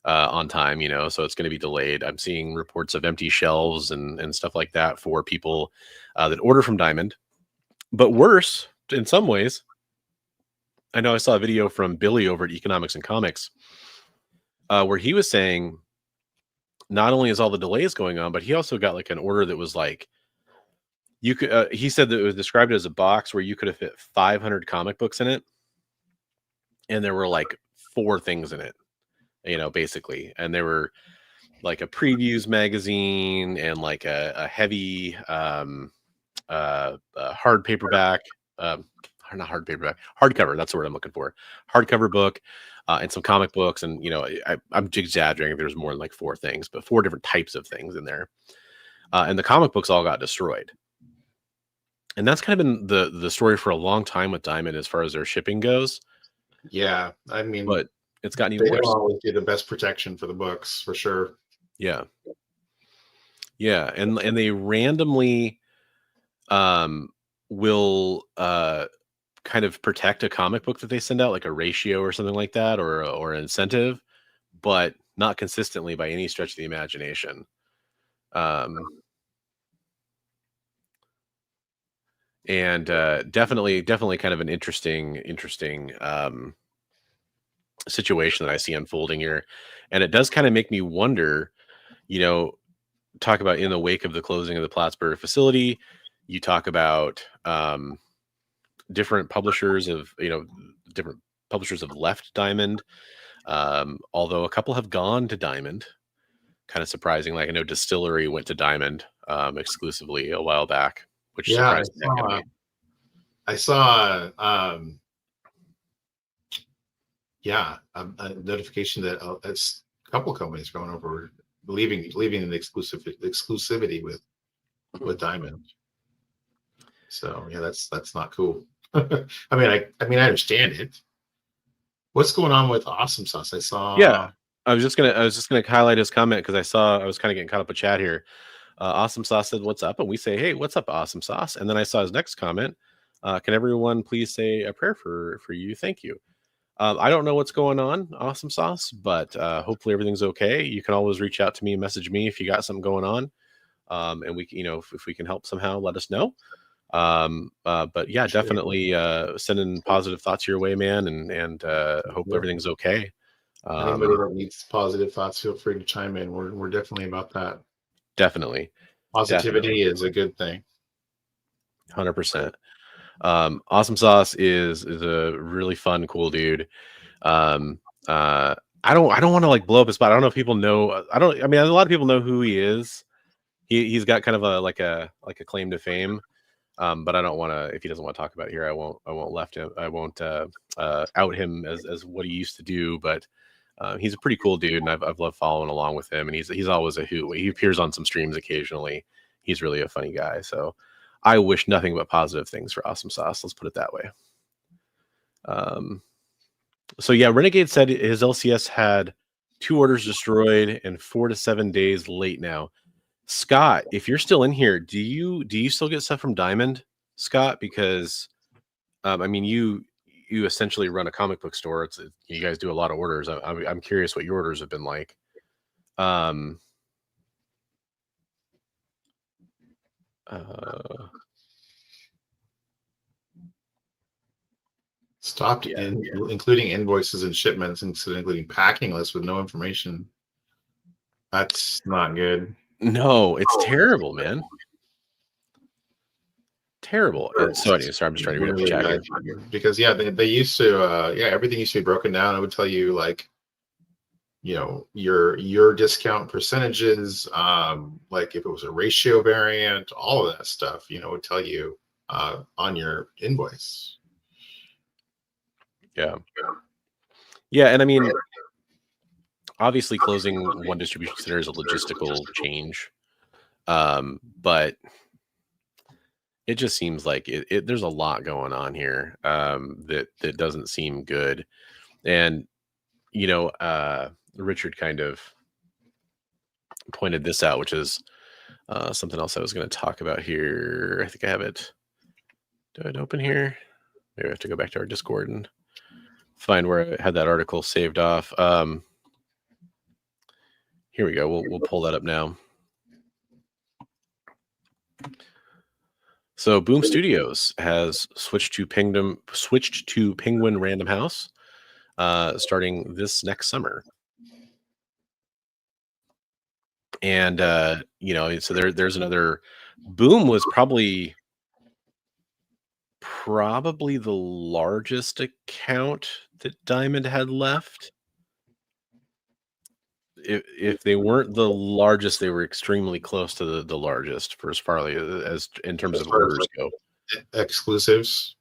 on time, so it's going to be delayed. I'm seeing reports of empty shelves and stuff like that for people that order from Diamond. But worse, in some ways, I know I saw a video from Billy over at Economics and Comics where he was saying not only is all the delays going on, but he also got like an order that was like, you could, he said that it was described as a box where you could have fit 500 comic books in it. And there were like 4 things in it, basically. And there were like a previews magazine and like a heavy hard paperback, not hard paperback, hardcover. That's the word I'm looking for. Hardcover book. And some comic books, and I'm exaggerating if there's more than like 4 things, but 4 different types of things in there. And the comic books all got destroyed. And that's kind of been the story for a long time with Diamond as far as their shipping goes. Yeah, I mean, but it's gotten even worse. They always do the best protection for the books, for sure. Yeah, and they randomly will kind of protect a comic book that they send out, like a ratio or something like that, or an incentive, but not consistently by any stretch of the imagination. And definitely kind of an interesting situation that I see unfolding here. And it does kind of make me wonder, talk about in the wake of the closing of the Plattsburgh facility, you talk about different publishers have left Diamond, although a couple have gone to Diamond. Kind of surprising. Like I know Distillery went to Diamond exclusively a while back, which surprised me. I saw a notification that it's a couple of companies going over, leaving an exclusivity with Diamond. So yeah, that's not cool. I mean, I understand it. What's going on with Awesome Sauce? I saw. Yeah, I was just gonna highlight his comment because I was kind of getting caught up with chat here. Awesome Sauce said, "What's up?" And we say, "Hey, what's up, Awesome Sauce?" And then I saw his next comment. Can everyone please say a prayer for you? Thank you. I don't know what's going on, Awesome Sauce, but hopefully everything's okay. You can always reach out to me, message me if you got something going on, and we, if we can help somehow, let us know. But yeah, definitely sending positive thoughts your way, man, and hope everything's okay. Anybody that needs positive thoughts, feel free to chime in. We're definitely about that. Definitely. Positivity is a good thing. 100%. Awesome Sauce is a really fun, cool dude. I don't want to like blow up his spot. I don't know if people know. I mean, a lot of people know who he is. He's got kind of a claim to fame. But I don't want to. If he doesn't want to talk about it here, I won't out him as what he used to do. But he's a pretty cool dude, and I've loved following along with him. And he's always a hoot. He appears on some streams occasionally. He's really a funny guy. So I wish nothing but positive things for Awesome Sauce. Let's put it that way. So yeah, Renegade said his LCS had 2 orders destroyed and 4 to 7 days late now. Scott, if you're still in here, do you still get stuff from Diamond, Scott? Because I mean, you essentially run a comic book store. You guys do a lot of orders. I'm curious what your orders have been like. Stopped including invoices and shipments, including packing lists with no information. That's not good. No, it's terrible, man. Terrible. So anyway, sorry, I'm just trying to read up the chat here. Because they used to everything used to be broken down. It would tell you like, your discount percentages, like if it was a ratio variant, all of that stuff, would tell you on your invoice. Yeah, and I mean, obviously closing one distribution center is a logistical change, but it just seems like there's a lot going on here that doesn't seem good. And Richard kind of pointed this out, which is something else I was going to talk about here. I think I have it. Do I open here? Maybe I have to go back to our Discord and find where I had that article saved off. Here we go. We'll pull that up now. So Boom Studios has switched to Penguin Random House starting this next summer. And so there's another. Boom was probably the largest account that Diamond had left. If they weren't the largest, they were extremely close to the largest for as far as in terms of orders go. Exclusives,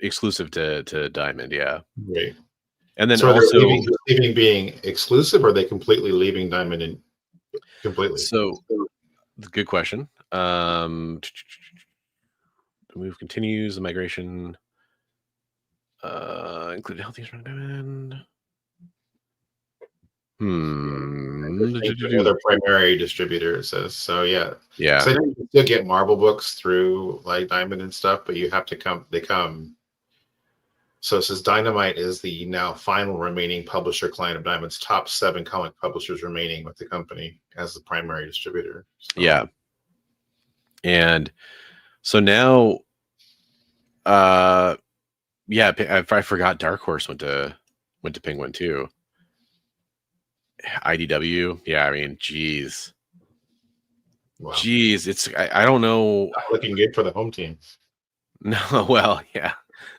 exclusive to Diamond, yeah. Right. And then so also leaving being exclusive, or are they completely leaving Diamond in completely? So, good question. The move continues. The migration, including healthy Diamond. Another primary distributor, it says. So yeah. So you still get Marvel books through like Diamond and stuff, but you have to come. So it says Dynamite is the now final remaining publisher client of Diamond's top 7 comic publishers remaining with the company as the primary distributor. So. Yeah. And so now, I forgot Dark Horse went to Penguin too. IDW, yeah. I mean, geez, wow. It's I don't know. Not looking good for the home team. No, well, yeah,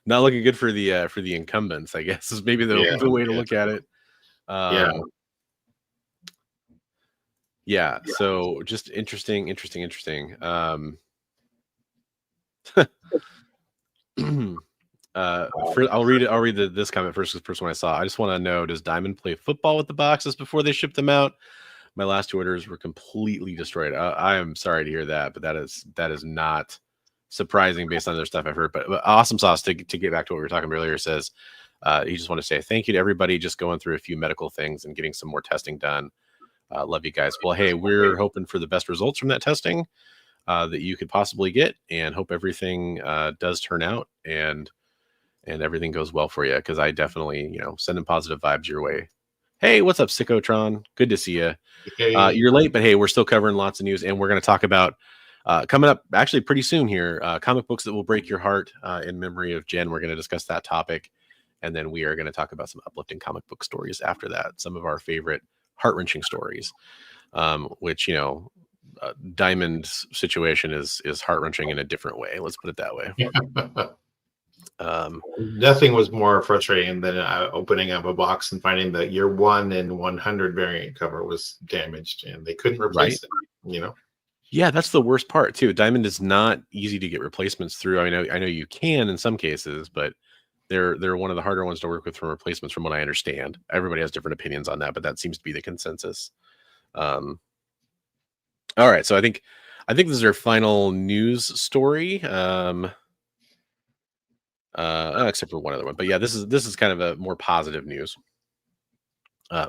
not looking good for the incumbents, I guess, is maybe the way to look at it. So just interesting. I'll read this comment first. This first one I saw. I just want to know: does Diamond play football with the boxes before they ship them out? My last 2 orders were completely destroyed. I am sorry to hear that, but that is not surprising based on their stuff I've heard. But Awesome Sauce, to get back to what we were talking about earlier, says he just want to say thank you to everybody just going through a few medical things and getting some more testing done. Love you guys. Well, hey, we're hoping for the best results from that testing that you could possibly get, and hope everything does turn out and everything goes well for you, because I definitely, sending positive vibes your way. Hey, what's up, Sickotron? Good to see you. Hey. You're late, but hey, we're still covering lots of news, and we're going to talk about coming up actually pretty soon here, comic books that will break your heart in memory of Jen. We're going to discuss that topic, and then we are going to talk about some uplifting comic book stories after that, some of our favorite heart-wrenching stories, which, Diamond's situation is heart-wrenching in a different way. Let's put it that way. Nothing was more frustrating than opening up a box and finding that your 1 in 100 variant cover was damaged and they couldn't replace it. Yeah, that's the worst part too. Diamond is not easy to get replacements through. I know you can in some cases, but they're one of the harder ones to work with from replacements, from what I understand. Everybody has different opinions on that, but that seems to be the consensus. Um, all right, so I think this is our final news story. Except for one other one, but yeah, this is kind of a more positive news.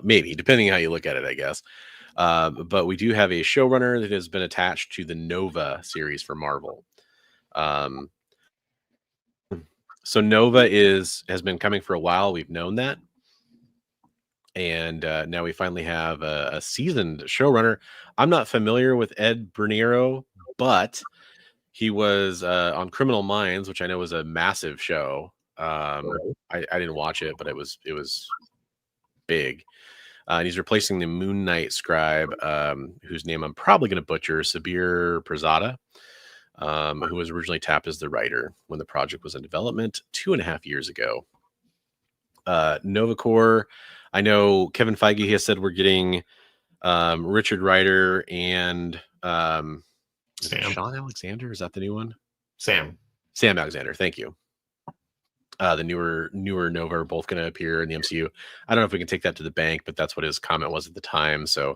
Maybe, depending how you look at it, I guess. But we do have a showrunner that has been attached to the Nova series for Marvel. Um, so Nova has been coming for a while. We've known that, and now we finally have a seasoned showrunner. I'm not familiar with Ed Bernero, but he was on Criminal Minds, which I know was a massive show. I didn't watch it, but it was big. And he's replacing the Moon Knight scribe, whose name I'm probably going to butcher, Sabir Pirzada, who was originally tapped as the writer when the project was in development 2.5 years ago. Nova Corps, I know Kevin Feige has said we're getting Richard Rider and Sean Alexander. Is that the new one? Sam Alexander. Thank you. The newer Nova are both going to appear in the MCU. I don't know if we can take that to the bank, but that's what his comment was at the time. So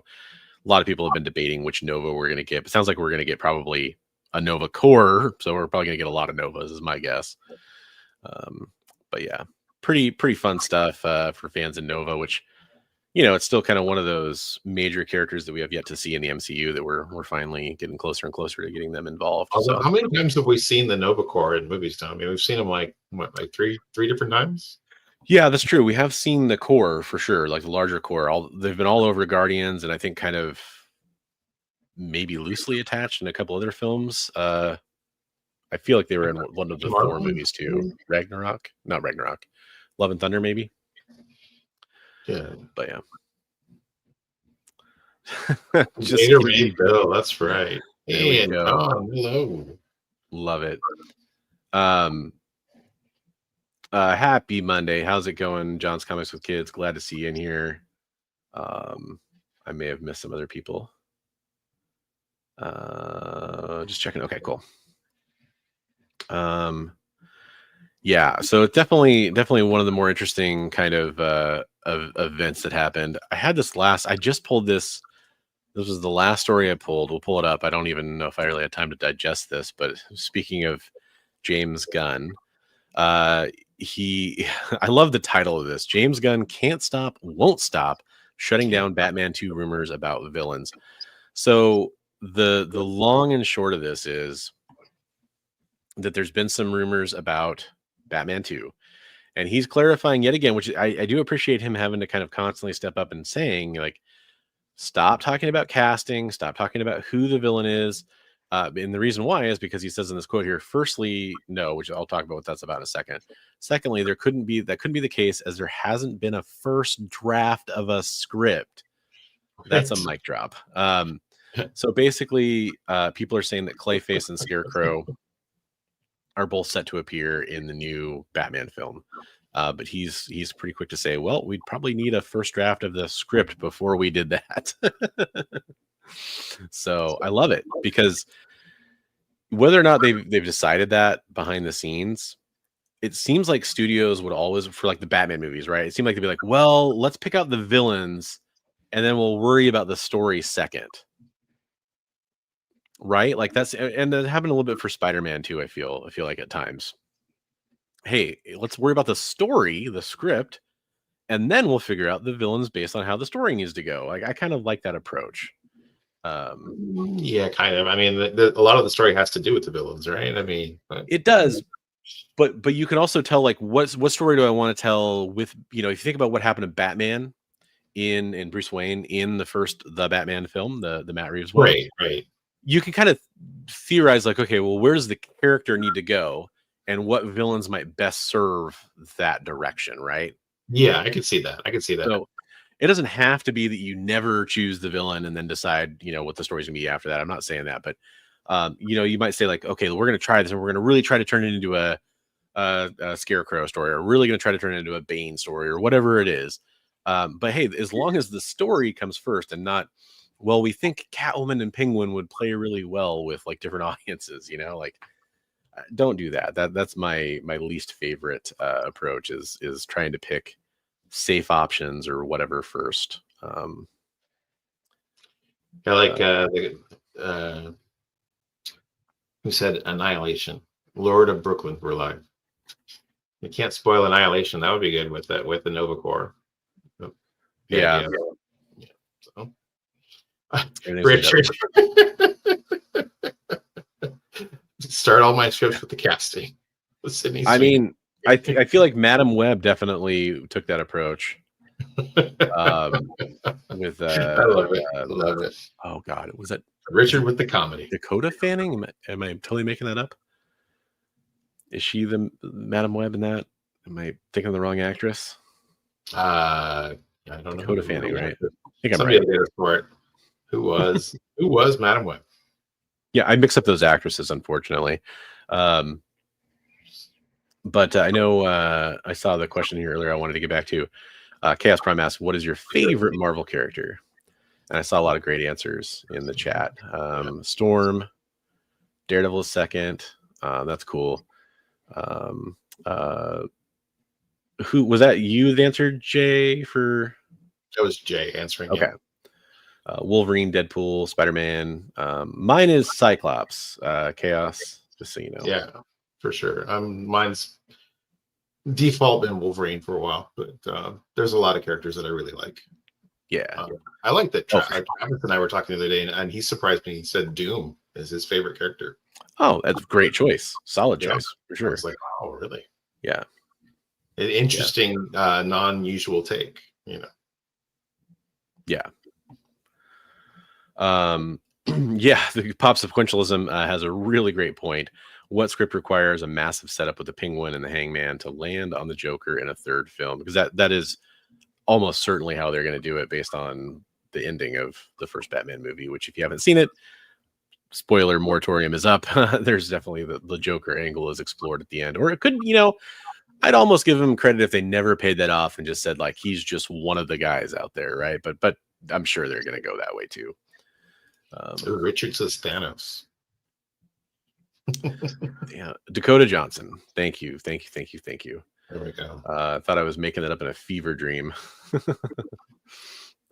a lot of people have been debating which Nova we're going to get. It sounds like we're going to get probably a Nova Corps, so we're probably going to get a lot of Novas, is my guess. But yeah, pretty fun stuff for fans of Nova, which, it's still kind of one of those major characters that we have yet to see in the MCU that we're finally getting closer and closer to getting them involved. So. How many times have we seen the Nova Corps in movies now? I mean, we've seen them like three different times? Yeah, that's true. We have seen the Corps for sure, like the larger Corps. They've been all over Guardians, and I think kind of maybe loosely attached in a couple other films. I feel like they were in one of the Thor movies too. Ragnarok? Not Ragnarok. Love and Thunder, maybe? Yeah. But yeah. Just Bill, that's right. And hello. Love it. Happy Monday. How's it going? John's Comics with Kids. Glad to see you in here. I may have missed some other people. Just checking. Okay, cool. Yeah, so it's definitely one of the more interesting kind of events that happened. I just pulled this. This was the last story I pulled. We'll pull it up. I don't even know if I really had time to digest this, but speaking of James Gunn, I love the title of this. James Gunn won't stop shutting down Batman 2 rumors about villains. So the long and short of this is that there's been some rumors about Batman 2, and he's clarifying yet again, which I do appreciate him having to kind of constantly step up and saying, like, stop talking about casting, stop talking about who the villain is. And the reason why is because he says in this quote here, firstly, no, which I'll talk about what that's about in a second. Secondly, that couldn't be the case, as there hasn't been a first draft of a script. That's a mic drop. So basically, people are saying that Clayface and Scarecrow are both set to appear in the new Batman film. But he's pretty quick to say, well, we'd probably need a first draft of the script before we did that. So I love it, because whether or not they've decided that behind the scenes, it seems like studios would always, for like the Batman movies, right? It seemed like they'd be like, well, let's pick out the villains and then we'll worry about the story second. Right? Like and that happened a little bit for Spider-Man too, I feel like at times. Hey, let's worry about the story, the script, and then we'll figure out the villains based on how the story needs to go. Like, I kind of like that approach. Yeah, kind of. I mean, a lot of the story has to do with the villains, right? I mean, it does, but you can also tell, like, what story do I want to tell with, if you think about what happened to Batman in Bruce Wayne in the Batman film, the Matt Reeves one, right. You can kind of theorize, like, okay, well, where's the character need to go, and what villains might best serve that direction, right? Yeah, I could see that. So it doesn't have to be that you never choose the villain and then decide, what the story's gonna be after that. I'm not saying that, but you might say, like, okay, we're gonna try this, and we're gonna really try to turn it into a Scarecrow story, or really gonna try to turn it into a Bane story, or whatever it is. But hey, as long as the story comes first and not well, we think Catwoman and Penguin would play really well with like different audiences, like don't do that. That's my least favorite approach is trying to pick safe options or whatever first. I like who said Annihilation? Lord of Brooklyn were live. You can't spoil Annihilation. That would be good with the Nova Corps. Yeah. So. Richard. Start all my scripts with the casting. I mean, I feel like Madam Web definitely took that approach. With I love it. Love it. Oh God, was that Richard with the comedy? Dakota Fanning? Am I totally making that up? Is she the Madam Web in that? Am I thinking of the wrong actress? I don't know. Dakota Fanning, right? I think Somebody I'm right. did it for it. Who was Madam Web? Yeah, I mix up those actresses, unfortunately. But I know I saw the question here earlier I wanted to get back to. Chaos Prime asked, what is your favorite Marvel character? And I saw a lot of great answers in the chat. Storm, Daredevil is second. That's cool. Who was that? You that answered, Jay? For That was Jay answering. Okay. Wolverine, Deadpool, Spider-Man. Mine is Cyclops. Chaos, just so you know. Yeah, for sure. Mine's default been Wolverine for a while, but there's a lot of characters that I really like. Yeah. I like that. Travis and I were talking the other day, and he surprised me. He said Doom is his favorite character. Oh, that's a great choice. Solid choice, for sure. I was like, oh, really? Yeah. An interesting, non-usual take, Yeah. Yeah, the pop sequentialism has a really great point. What script requires a massive setup with the Penguin and the Hangman to land on the Joker in a third film? Because that is almost certainly how they're going to do it based on the ending of the first Batman movie, which if you haven't seen it, spoiler moratorium is up. There's definitely the Joker angle is explored at the end. Or it could, I'd almost give him credit if they never paid that off and just said like he's just one of the guys out there, right? But I'm sure they're going to go that way too. Richard says Thanos. Yeah, Dakota Johnson. Thank you. There we go. I thought I was making that up in a fever dream.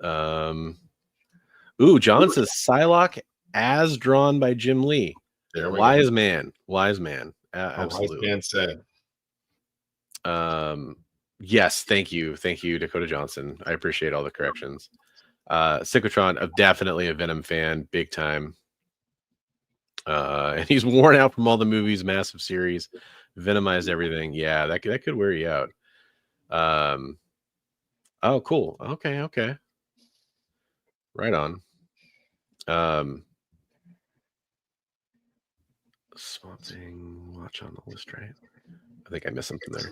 John says Psylocke as drawn by Jim Lee. Wise man. Absolutely. Wise man said. Yes, thank you, Dakota Johnson. I appreciate all the corrections. Cyclotron, definitely a Venom fan, big time. And he's worn out from all the movies, massive series, venomized everything. Yeah, that could wear you out. Oh, cool. Okay. Right on. Swamp Thing, watch on the list, right? I think I missed something there.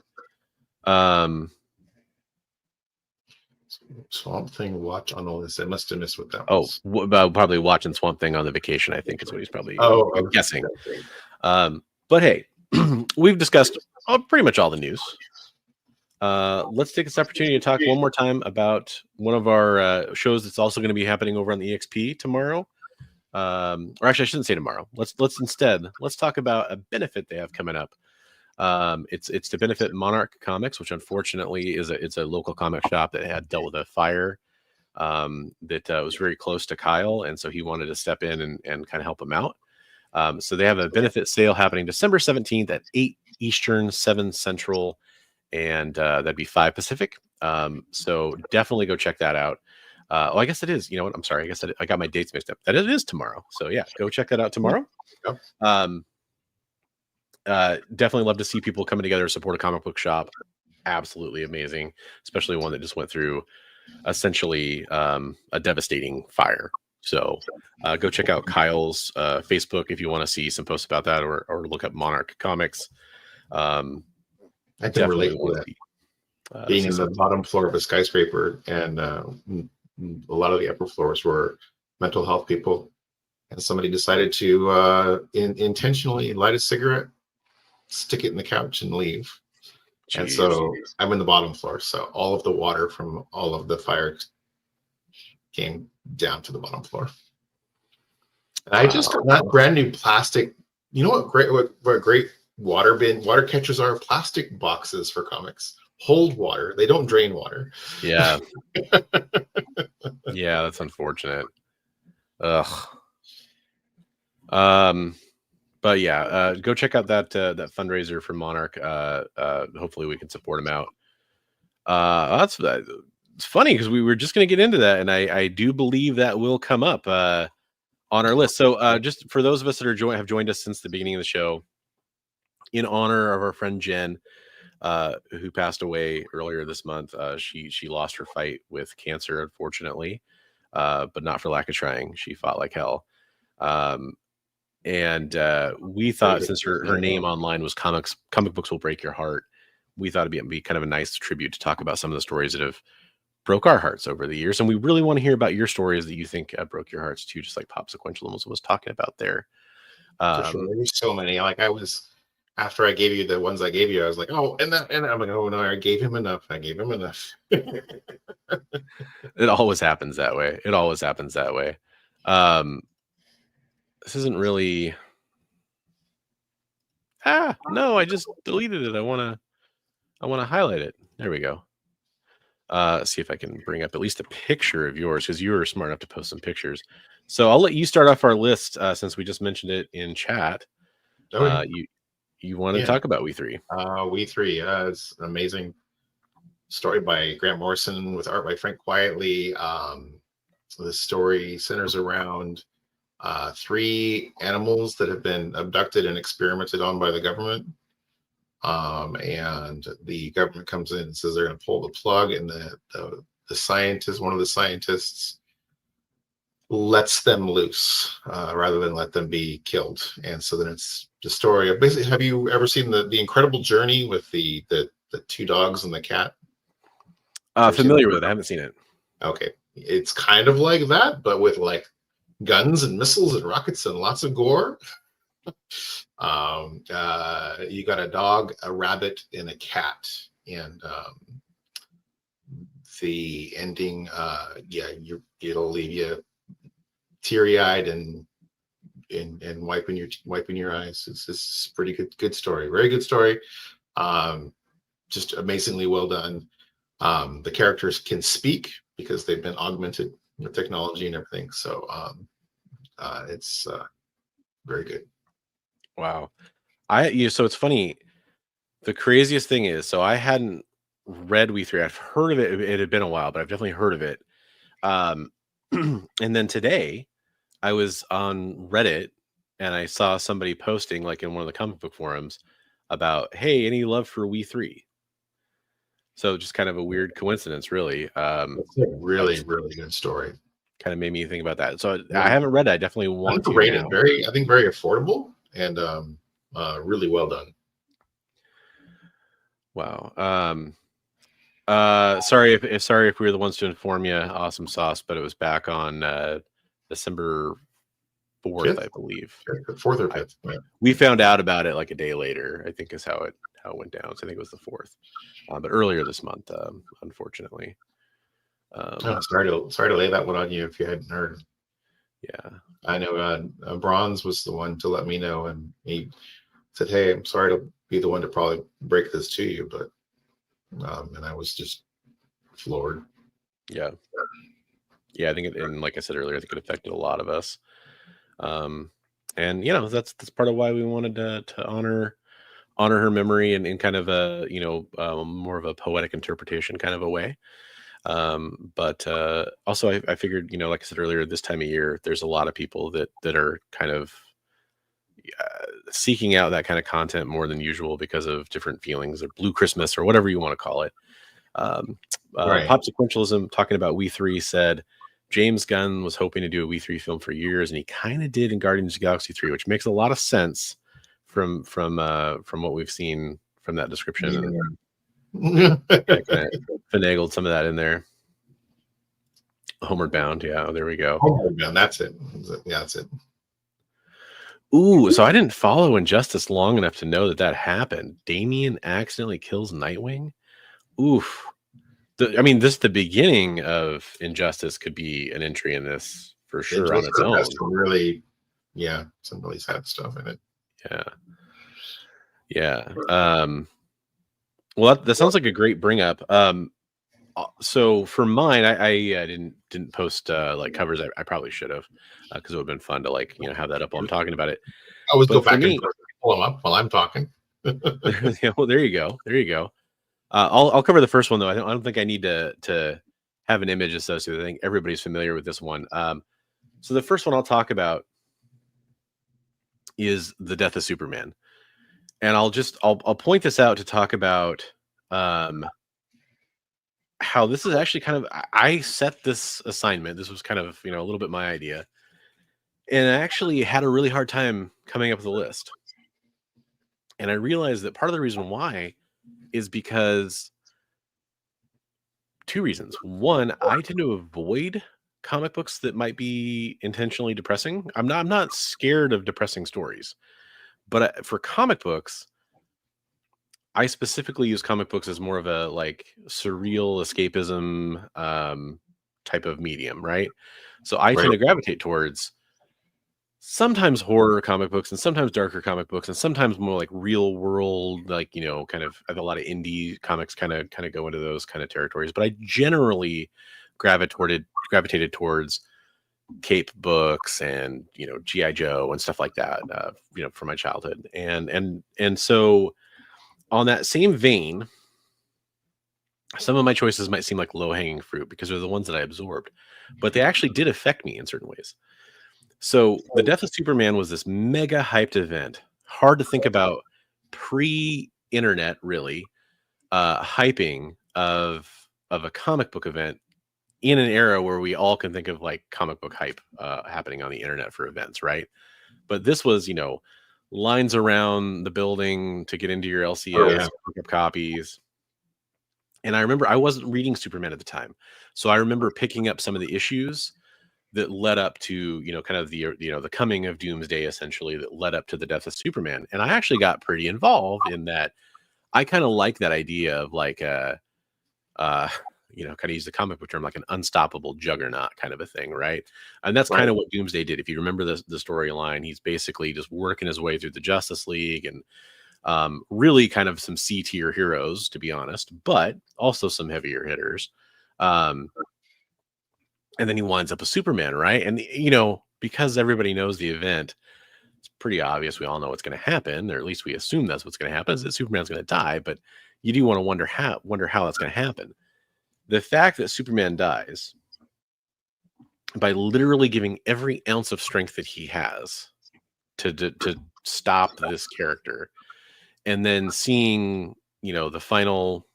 Swamp Thing watch on all this. I must have missed what that was. Probably watching Swamp Thing on the vacation, I think is what he's probably guessing. But hey, we've discussed pretty much all the news. Let's take this opportunity to talk one more time about one of our shows that's also going to be happening over on the EXP tomorrow. Or actually, I shouldn't say tomorrow. Let's talk about a benefit they have coming up. It's to benefit Monarch Comics, which unfortunately it's a local comic shop that had dealt with a fire that was very close to Kyle, and so he wanted to step in and kind of help him out. So they have a benefit sale happening December 17th at 8 Eastern, 7 Central, and that'd be 5 Pacific. So definitely go check that out. I guess it is. You know what? I'm sorry. I guess I got my dates mixed up. That it is tomorrow. So yeah, go check that out tomorrow. Yep. Definitely love to see people coming together to support a comic book shop. Absolutely amazing, especially one that just went through essentially a devastating fire. So go check out Kyle's Facebook if you want to see some posts about that, or look up Monarch Comics. I can relate to that. Being in the bottom floor of a skyscraper, and a lot of the upper floors were mental health people, and somebody decided to intentionally light a cigarette, stick it in the couch, and leave. Jeez. And so I'm in the bottom floor, so all of the water from all of the fire came down to the bottom floor. And I just got brand new plastic. You know what great water catchers are? Plastic boxes for comics. Hold water. They don't drain water. Yeah. Yeah, that's unfortunate. Ugh. But yeah, go check out that fundraiser for Monarch. Hopefully we can support him out. It's funny because we were just going to get into that, and I do believe that will come up on our list. So just for those of us that have joined us since the beginning of the show, in honor of our friend Jen, who passed away earlier this month. She lost her fight with cancer, unfortunately, but not for lack of trying. She fought like hell. And we thought, since her name online was Comic Books Will Break Your Heart, we thought it'd be kind of a nice tribute to talk about some of the stories that have broke our hearts over the years. And we really want to hear about your stories that you think broke your hearts too, just like Pop Sequentialism was talking about there. For sure. There's so many. Like after I gave you the ones I gave you, I was like, oh, and I'm like, oh no, I gave him enough. It always happens that way. This isn't really. No, I just deleted it. I want to highlight it. There we go. See if I can bring up at least a picture of yours, because you were smart enough to post some pictures. So I'll let you start off our list, since we just mentioned it in chat. You want to talk about We 3? We 3, it's an amazing story by Grant Morrison with art by Frank Quietly. The story centers around 3 animals that have been abducted and experimented on by the government. And the government comes in and says they're going to pull the plug, and the scientist, one of the scientists, lets them loose rather than let them be killed. And so then it's the story of basically, have you ever seen the Incredible Journey with the 2 dogs and the cat? Familiar with it. I haven't seen it. Okay. It's kind of like that, but with like guns and missiles and rockets and lots of gore. You got a dog, a rabbit, and a cat. And the ending, it'll leave you teary-eyed and wiping your eyes. It's pretty good story. Very good story. Just amazingly well done. The characters can speak because they've been augmented with technology and everything. So it's very good. Wow. So it's funny. The craziest thing is, so I hadn't read We 3. I've heard of it. It had been a while, but I've definitely heard of it. And then today I was on Reddit and I saw somebody posting, like in one of the comic book forums, about, hey, any love for We 3? So just kind of a weird coincidence, really. It's a really, really good story. Kind of made me think about that. So I haven't read it. I definitely want to. Rated, very affordable and really well done. Wow. Sorry if we were the ones to inform you, Awesome Sauce, but it was back on December 4th, 5th? I believe. 4th or 5th. Yeah. We found out about it like a day later, I think is how it went down. So I think it was the 4th. But earlier this month, unfortunately. Sorry to lay that one on you if you hadn't heard. Yeah. I know Bronze was the one to let me know, and he said, hey, I'm sorry to be the one to probably break this to you, but and I was just floored. Yeah. I think and like I said earlier, I think it affected a lot of us. And that's part of why we wanted to honor her memory in kind of a more of a poetic interpretation kind of a way. But also I figured, like I said earlier, this time of year, there's a lot of people that are kind of seeking out that kind of content more than usual because of different feelings, or Blue Christmas, or whatever you want to call it. Right. Pop Sequentialism, talking about We 3, said James Gunn was hoping to do a We 3 film for years, and he kind of did in Guardians of the Galaxy 3, which makes a lot of sense from what we've seen from that description. Yeah. Finagled some of that in there. Homeward Bound, yeah, there we go. Homeward Bound, that's it. Yeah, that's it. Ooh, so I didn't follow Injustice long enough to know that happened. Damian accidentally kills Nightwing. Oof, the beginning of Injustice could be an entry in this for sure on its own. Some really sad stuff in it. Yeah. Well, that sounds like a great bring up. So for mine, I didn't post like covers. I probably should have, because it would have been fun to have that up while I'm talking about it. I always go back and pull them up while I'm talking. Yeah, well, there you go. I'll cover the first one though. I don't think I need to have an image associated. I think everybody's familiar with this one. So the first one I'll talk about is the death of Superman, and I'll point this out to talk about how this is actually kind of, I set this assignment. This was kind of a little bit my idea, and I actually had a really hard time coming up with a list. And I realized that part of the reason why is because two reasons. One, I tend to avoid comic books that might be intentionally depressing. I'm not scared of depressing stories, but for comic books, I specifically use comic books as more of a surreal escapism type of medium, right? So I tend to gravitate towards sometimes horror comic books and sometimes darker comic books and sometimes more like real world, kind of, I have a lot of indie comics kind of go into those kind of territories, but I generally gravitated towards cape books and G.I. Joe and stuff like that, from my childhood. And so on that same vein, some of my choices might seem like low-hanging fruit because they're the ones that I absorbed, but they actually did affect me in certain ways. So the death of Superman was this mega hyped event. Hard to think about pre-internet, really, hyping of a comic book event in an era where we all can think of comic book hype happening on the internet for events, right? But this was, lines around the building to get into your LCS, pick up copies. And I remember I wasn't reading Superman at the time, so I remember picking up some of the issues that led up to kind of the coming of Doomsday, essentially, that led up to the death of Superman. And I actually got pretty involved in that. I kind of like that idea of kind of use the comic book term, like an unstoppable juggernaut kind of a thing, right? And that's kind of what Doomsday did. If you remember the storyline, he's basically just working his way through the Justice League, and really kind of some C-tier heroes, to be honest, but also some heavier hitters. And then he winds up with Superman, right? And because everybody knows the event, it's pretty obvious. We all know what's going to happen, or at least we assume that's what's going to happen, is that Superman's going to die. But you do want to wonder how that's going to happen. The fact that Superman dies by literally giving every ounce of strength that he has to stop this character, and then seeing the final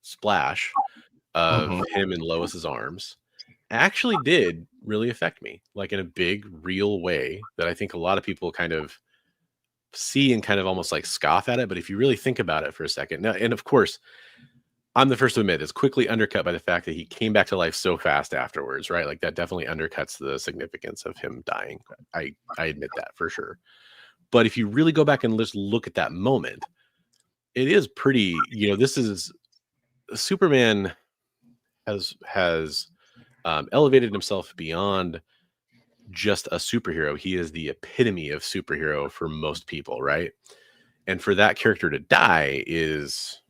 splash of him in Lois's arms actually did really affect me, in a big, real way that I think a lot of people kind of see and kind of almost scoff at it. But if you really think about it for a second now, and of course, I'm the first to admit it's quickly undercut by the fact that he came back to life so fast afterwards, right? That definitely undercuts the significance of him dying. I admit that for sure. But if you really go back and just look at that moment, it is pretty, this is Superman has elevated himself beyond just a superhero. He is the epitome of superhero for most people, right? And for that character to die is,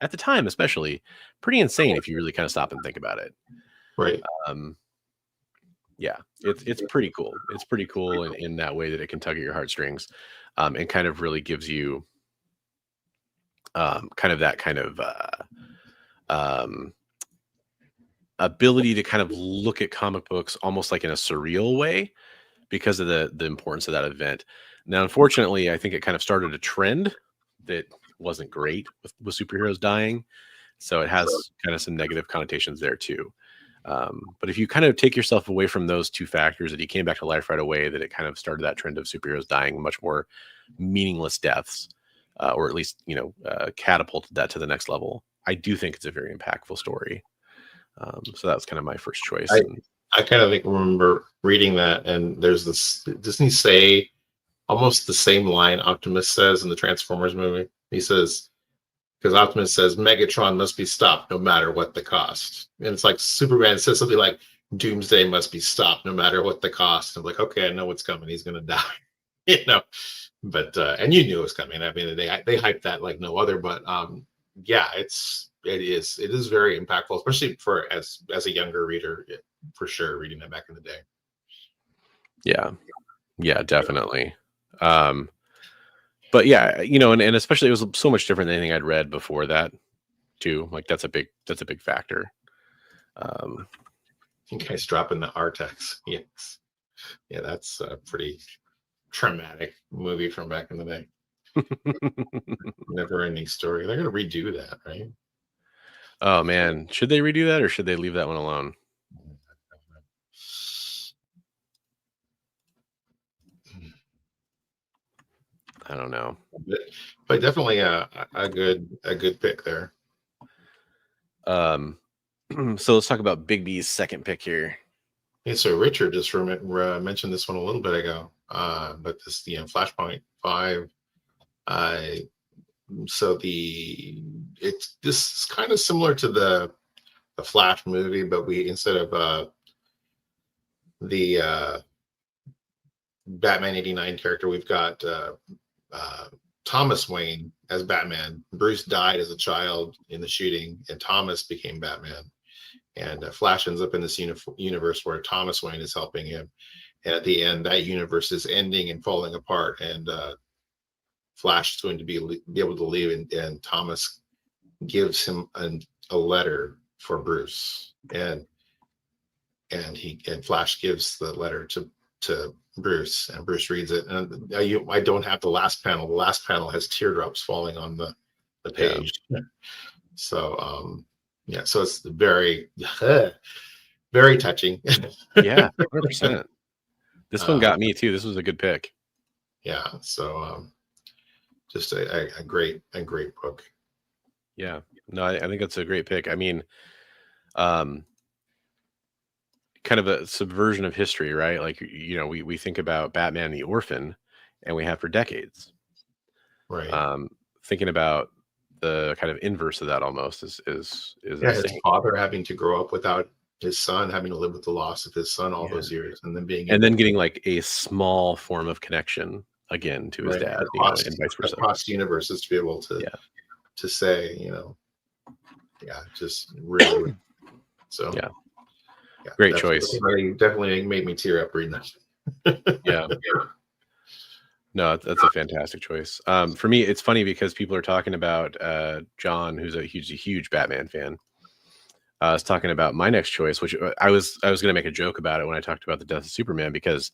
at the time especially, pretty insane if you really kind of stop and think about it. Right. Yeah, it's pretty cool. It's pretty cool in that way that it can tug at your heartstrings, and kind of really gives you kind of that kind of ability to kind of look at comic books almost like in a surreal way because of the importance of that event. Now, unfortunately, I think it kind of started a trend that wasn't great with superheroes dying. So it has kind of some negative connotations there too. But if you kind of take yourself away from those two factors, that he came back to life right away, that it kind of started that trend of superheroes dying much more meaningless deaths, or at least, catapulted that to the next level. I do think it's a very impactful story. So that was kind of my first choice. I kind of remember reading that, and there's this, doesn't he say almost the same line Optimus says in the Transformers movie? He says, because Optimus says Megatron must be stopped no matter what the cost. And it's like Superman says something like Doomsday must be stopped no matter what the cost. I'm like, okay, I know what's coming. He's gonna die. But and you knew it was coming. I mean, they hyped that like no other. But yeah, it is very impactful, especially for as a younger reader, for sure, reading that back in the day. Yeah, definitely. But yeah, and especially it was so much different than anything I'd read before that too. Like that's a big factor. You guys dropping the Artex. Yes. Yeah, that's a pretty traumatic movie from back in the day. Never ending story. They're gonna redo that, right? Oh man, should they redo that or should they leave that one alone? I don't know, but definitely a good pick there. So let's talk about Bigby's second pick here. Yeah, so Richard just mentioned this one a little bit ago, but this Flashpoint 5. So this is kind of similar to the Flash movie, but we instead of the Batman 89 character, we've got Thomas Wayne as Batman. Bruce died as a child in the shooting, and Thomas became Batman. And Flash ends up in this universe where Thomas Wayne is helping him. And at the end, that universe is ending and falling apart. And Flash is going to be able to leave. And Thomas gives him a letter for Bruce. And Flash gives the letter to Bruce. And Bruce reads it. And I don't have the last panel. The last panel has teardrops falling on the page. Yeah. So, yeah, so it's very, very touching. Yeah, 100%. This one got me too. This was a good pick. Yeah, so just a great book. Yeah, no, I think that's a great pick. I mean, kind of a subversion of history, right? Like we think about Batman the Orphan, and we have for decades. Right. Thinking about the kind of inverse of that almost is his father having to grow up without his son, having to live with the loss of his son all those years, and then getting like a small form of connection again to his dad, and vice versa across universes, to be able to say, just really. So yeah, great choice. Definitely made me tear up reading that. Yeah. No, that's a fantastic choice. For me, it's funny because people are talking about John, who's a huge Batman fan. I was talking about my next choice, which I was going to make a joke about it when I talked about the death of Superman, because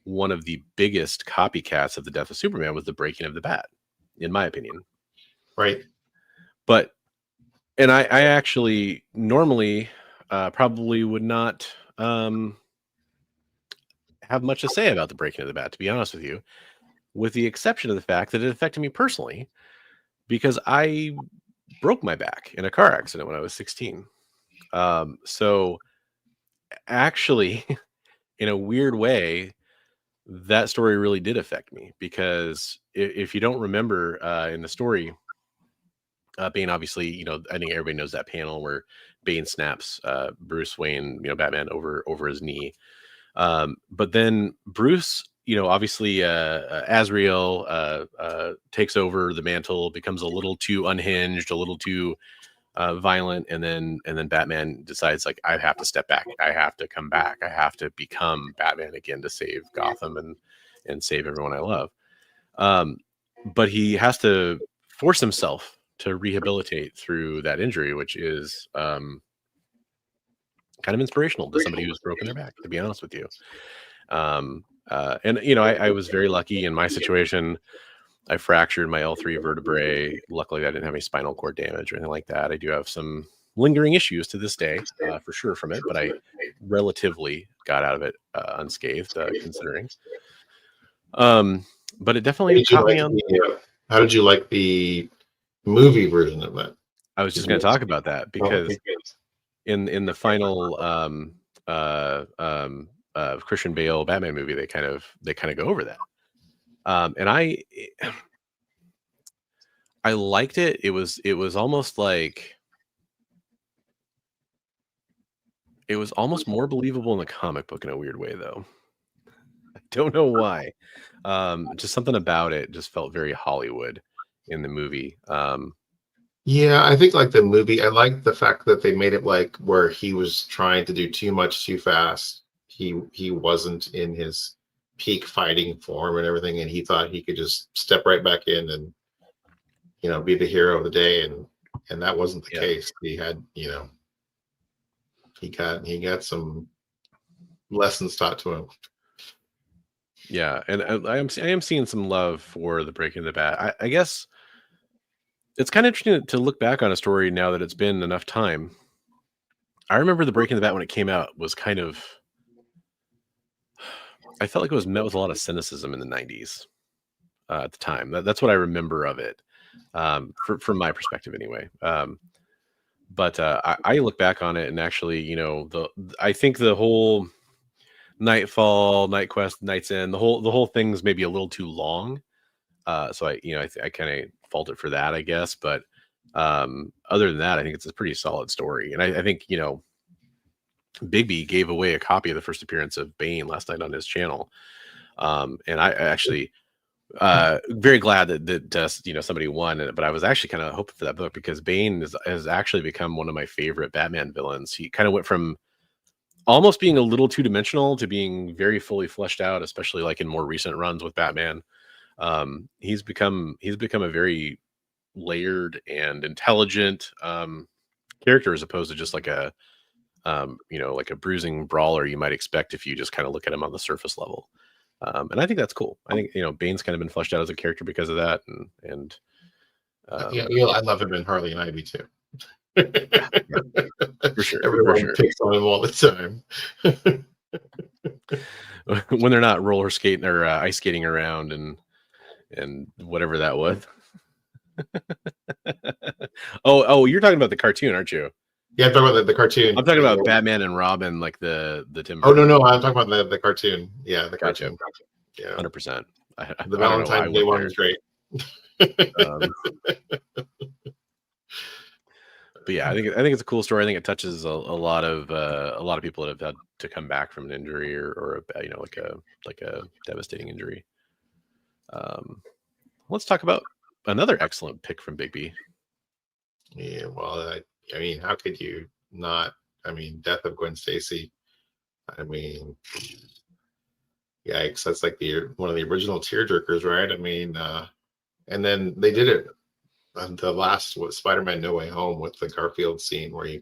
one of the biggest copycats of the death of Superman was the breaking of the bat, in my opinion. Right. But, and I actually normally probably would not have much to say about the breaking of the bat, to be honest with you, with the exception of the fact that it affected me personally, because I broke my back in a car accident when I was 16. So actually, in a weird way, that story really did affect me, because if you don't remember in the story, Bane, obviously, I think everybody knows that panel where Bane snaps Bruce Wayne, Batman over his knee. But then Bruce, obviously Azrael takes over the mantle, becomes a little too unhinged, a little too violent, and then Batman decides, like, I have to step back, I have to come back, I have to become Batman again to save Gotham and save everyone I love. But he has to force himself to rehabilitate through that injury, which is kind of inspirational to somebody who's broken their back, to be honest with you. And I was very lucky in my situation. I fractured my L3 vertebrae. Luckily, I didn't have any spinal cord damage or anything like that. I do have some lingering issues to this day, for sure, from it, but I relatively got out of it unscathed, considering. But it definitely caught me on. How did you like the movie version of that? I was just going to talk about that, because in the final Christian Bale Batman movie, they kind of go over that. And I I liked it. It was almost like it was almost more believable in the comic book in a weird way, though. I don't know why. Just something about it just felt very Hollywood in the movie. Yeah, I think like the movie, I like the fact that they made it like where he was trying to do too much too fast. He wasn't in his peak fighting form and everything, and he thought he could just step right back in and be the hero of the day, and that wasn't the case. He had he got some lessons taught to him. Yeah, and I am seeing some love for the Breaking the Bat. I guess it's kind of interesting to look back on a story now that it's been enough time. I remember the Breaking the Bat when it came out was kind of, I felt like it was met with a lot of cynicism in the 90s at the time. That's what I remember of it, from my perspective anyway. But I look back on it and actually, I think the whole Nightfall, Night Quest, Night's End, the whole thing's maybe a little too long. So I kind of fault it for that, I guess. But other than that, I think it's a pretty solid story. And I think, Bigby gave away a copy of the first appearance of Bane last night on his channel. And I actually very glad that somebody won it, but I was actually kind of hoping for that book because Bane has actually become one of my favorite Batman villains. He kind of went from almost being a little two-dimensional to being very fully fleshed out, especially like in more recent runs with Batman. He's become a very layered and intelligent character as opposed to just like a like a bruising brawler you might expect if you just kind of look at him on the surface level. And I think that's cool. I think Bane's kind of been fleshed out as a character because of that, and I love him in Harley and Ivy too. For sure. Everyone picks on him all the time. When they're not roller skating or ice skating around and whatever that was. Oh, you're talking about the cartoon, aren't you? Yeah, I'm talking about the cartoon. I'm talking about Batman and Robin, like the Tim Burton. Oh no, I'm talking about the cartoon. Yeah, the cartoon. Yeah, 100%. The Valentine's Day one is great. But yeah, I think it's a cool story. I think it touches a lot of people that have had to come back from an injury or like a devastating injury. Let's talk about another excellent pick from Bigby. Yeah, well, I mean, how could you not? I mean, Death of Gwen Stacy. I mean, yikes! That's like one of the original tearjerkers, right? I mean, and then they did it on the last Spider-Man No Way Home with the Garfield scene where he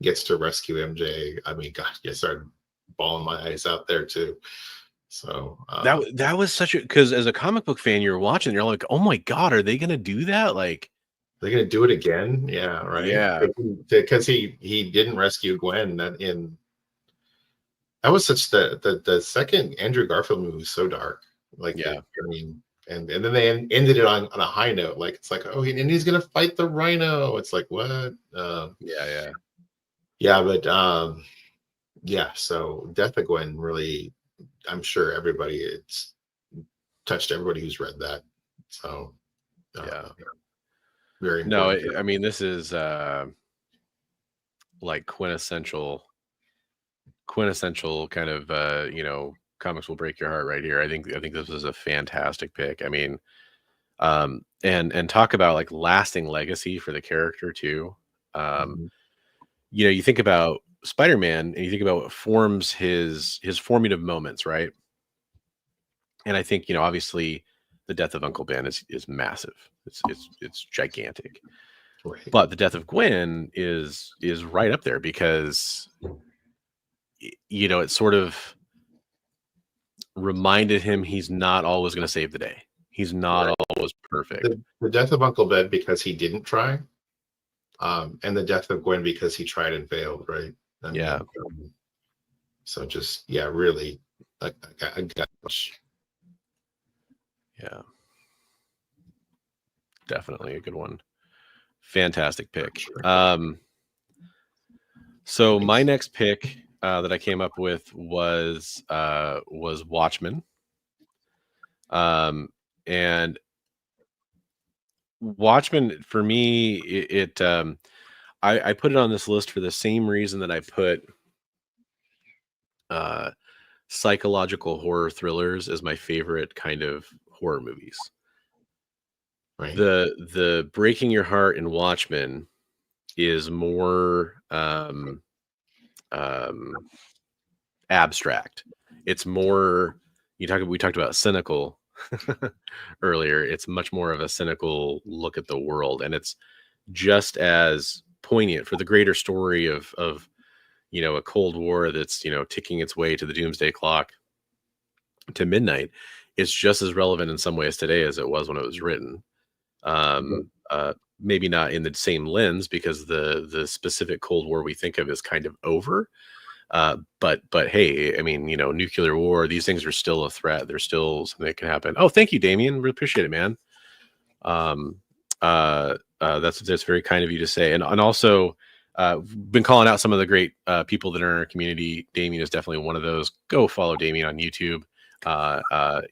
gets to rescue MJ. I mean, God, I started bawling my eyes out there too. So that was such a, because as a comic book fan, you're watching, you're like, oh my God, are they gonna do that? Like, they're gonna do it again? Yeah, right. Yeah, because he didn't rescue Gwen. That was such the second Andrew Garfield movie was so dark. Like, yeah, I mean, and then they ended it on a high note. Like, it's like, oh, and he's gonna fight the Rhino. It's like, what? Yeah. But yeah. So Death of Gwen really, I'm sure it's touched everybody who's read that. So yeah. Very important. No, I mean, this is like quintessential kind of Comics Will Break Your Heart right here. I think this was a fantastic pick. I mean, and talk about like lasting legacy for the character too. You think about Spider-Man and you think about what forms his formative moments, right? And I think obviously the death of Uncle Ben is massive. It's gigantic. Right. But the death of Gwen is right up there because it sort of reminded him he's not always going to save the day. He's not always perfect. The death of Uncle Ben because he didn't try, and the death of Gwen because he tried and failed. Right. I mean, so just really, I got. Yeah. Definitely a good one. Fantastic pick. So my next pick that I came up with was Watchmen. And Watchmen for me, I put it on this list for the same reason that I put uh, psychological horror thrillers as my favorite kind of horror movies. Right. The Breaking Your Heart in Watchmen is more abstract. It's more we talked about cynical earlier. It's much more of a cynical look at the world, and it's just as poignant for the greater story of a Cold War that's ticking its way to the doomsday clock to midnight. It's just as relevant in some ways today as it was when it was written. Maybe not in the same lens, because the specific Cold War we think of is kind of over. But hey, I mean, nuclear war, these things are still a threat. There's still something that can happen. Oh, thank you, Damien. Really appreciate it, man. That's very kind of you to say. And also, been calling out some of the great people that are in our community. Damien is definitely one of those. Go follow Damien on YouTube.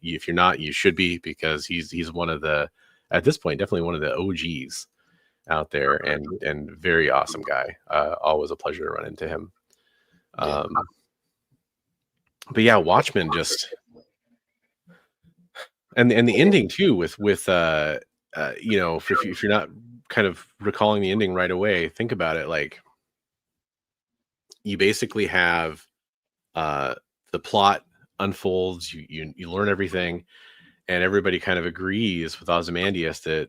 If you're not, you should be, because he's one of the, at this point, definitely one of the OGs out there, and very awesome guy. Always a pleasure to run into him. But yeah, Watchmen just, and the ending too, with if you're not kind of recalling the ending right away, think about it. Like, you basically have the plot unfolds, you learn everything, and everybody kind of agrees with Ozymandias that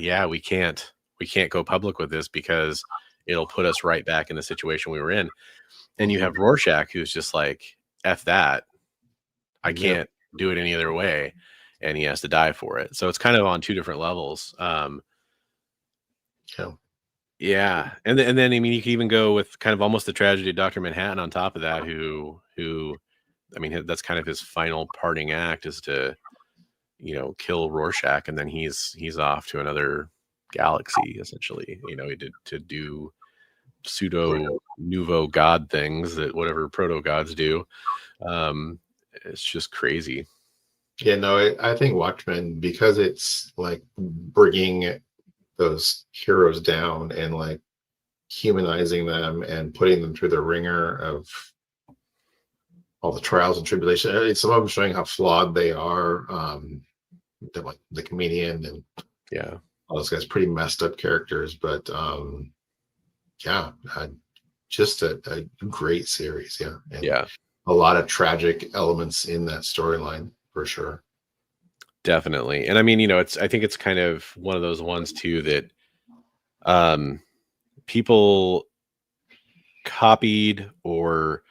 yeah, we can't go public with this because it'll put us right back in the situation we were in. And you have Rorschach, who's just like, F that, I can't do it any other way, and he has to die for it. So it's kind of on two different levels. Yeah, and then I mean, you could even go with kind of almost the tragedy of Dr. Manhattan on top of that, who I mean, that's kind of his final parting act, is to kill Rorschach, and then he's off to another galaxy, essentially. He did to do pseudo nouveau god things that whatever proto gods do. It's just crazy. Yeah, no, I think Watchmen, because it's like bringing those heroes down and like humanizing them and putting them through the ringer of all the trials and tribulations. Some of them showing how flawed they are. Like the comedian and all those guys, pretty messed up characters, but just a great series. And a lot of tragic elements in that storyline, for sure. Definitely. And I mean, I think it's kind of one of those ones too that people copied, or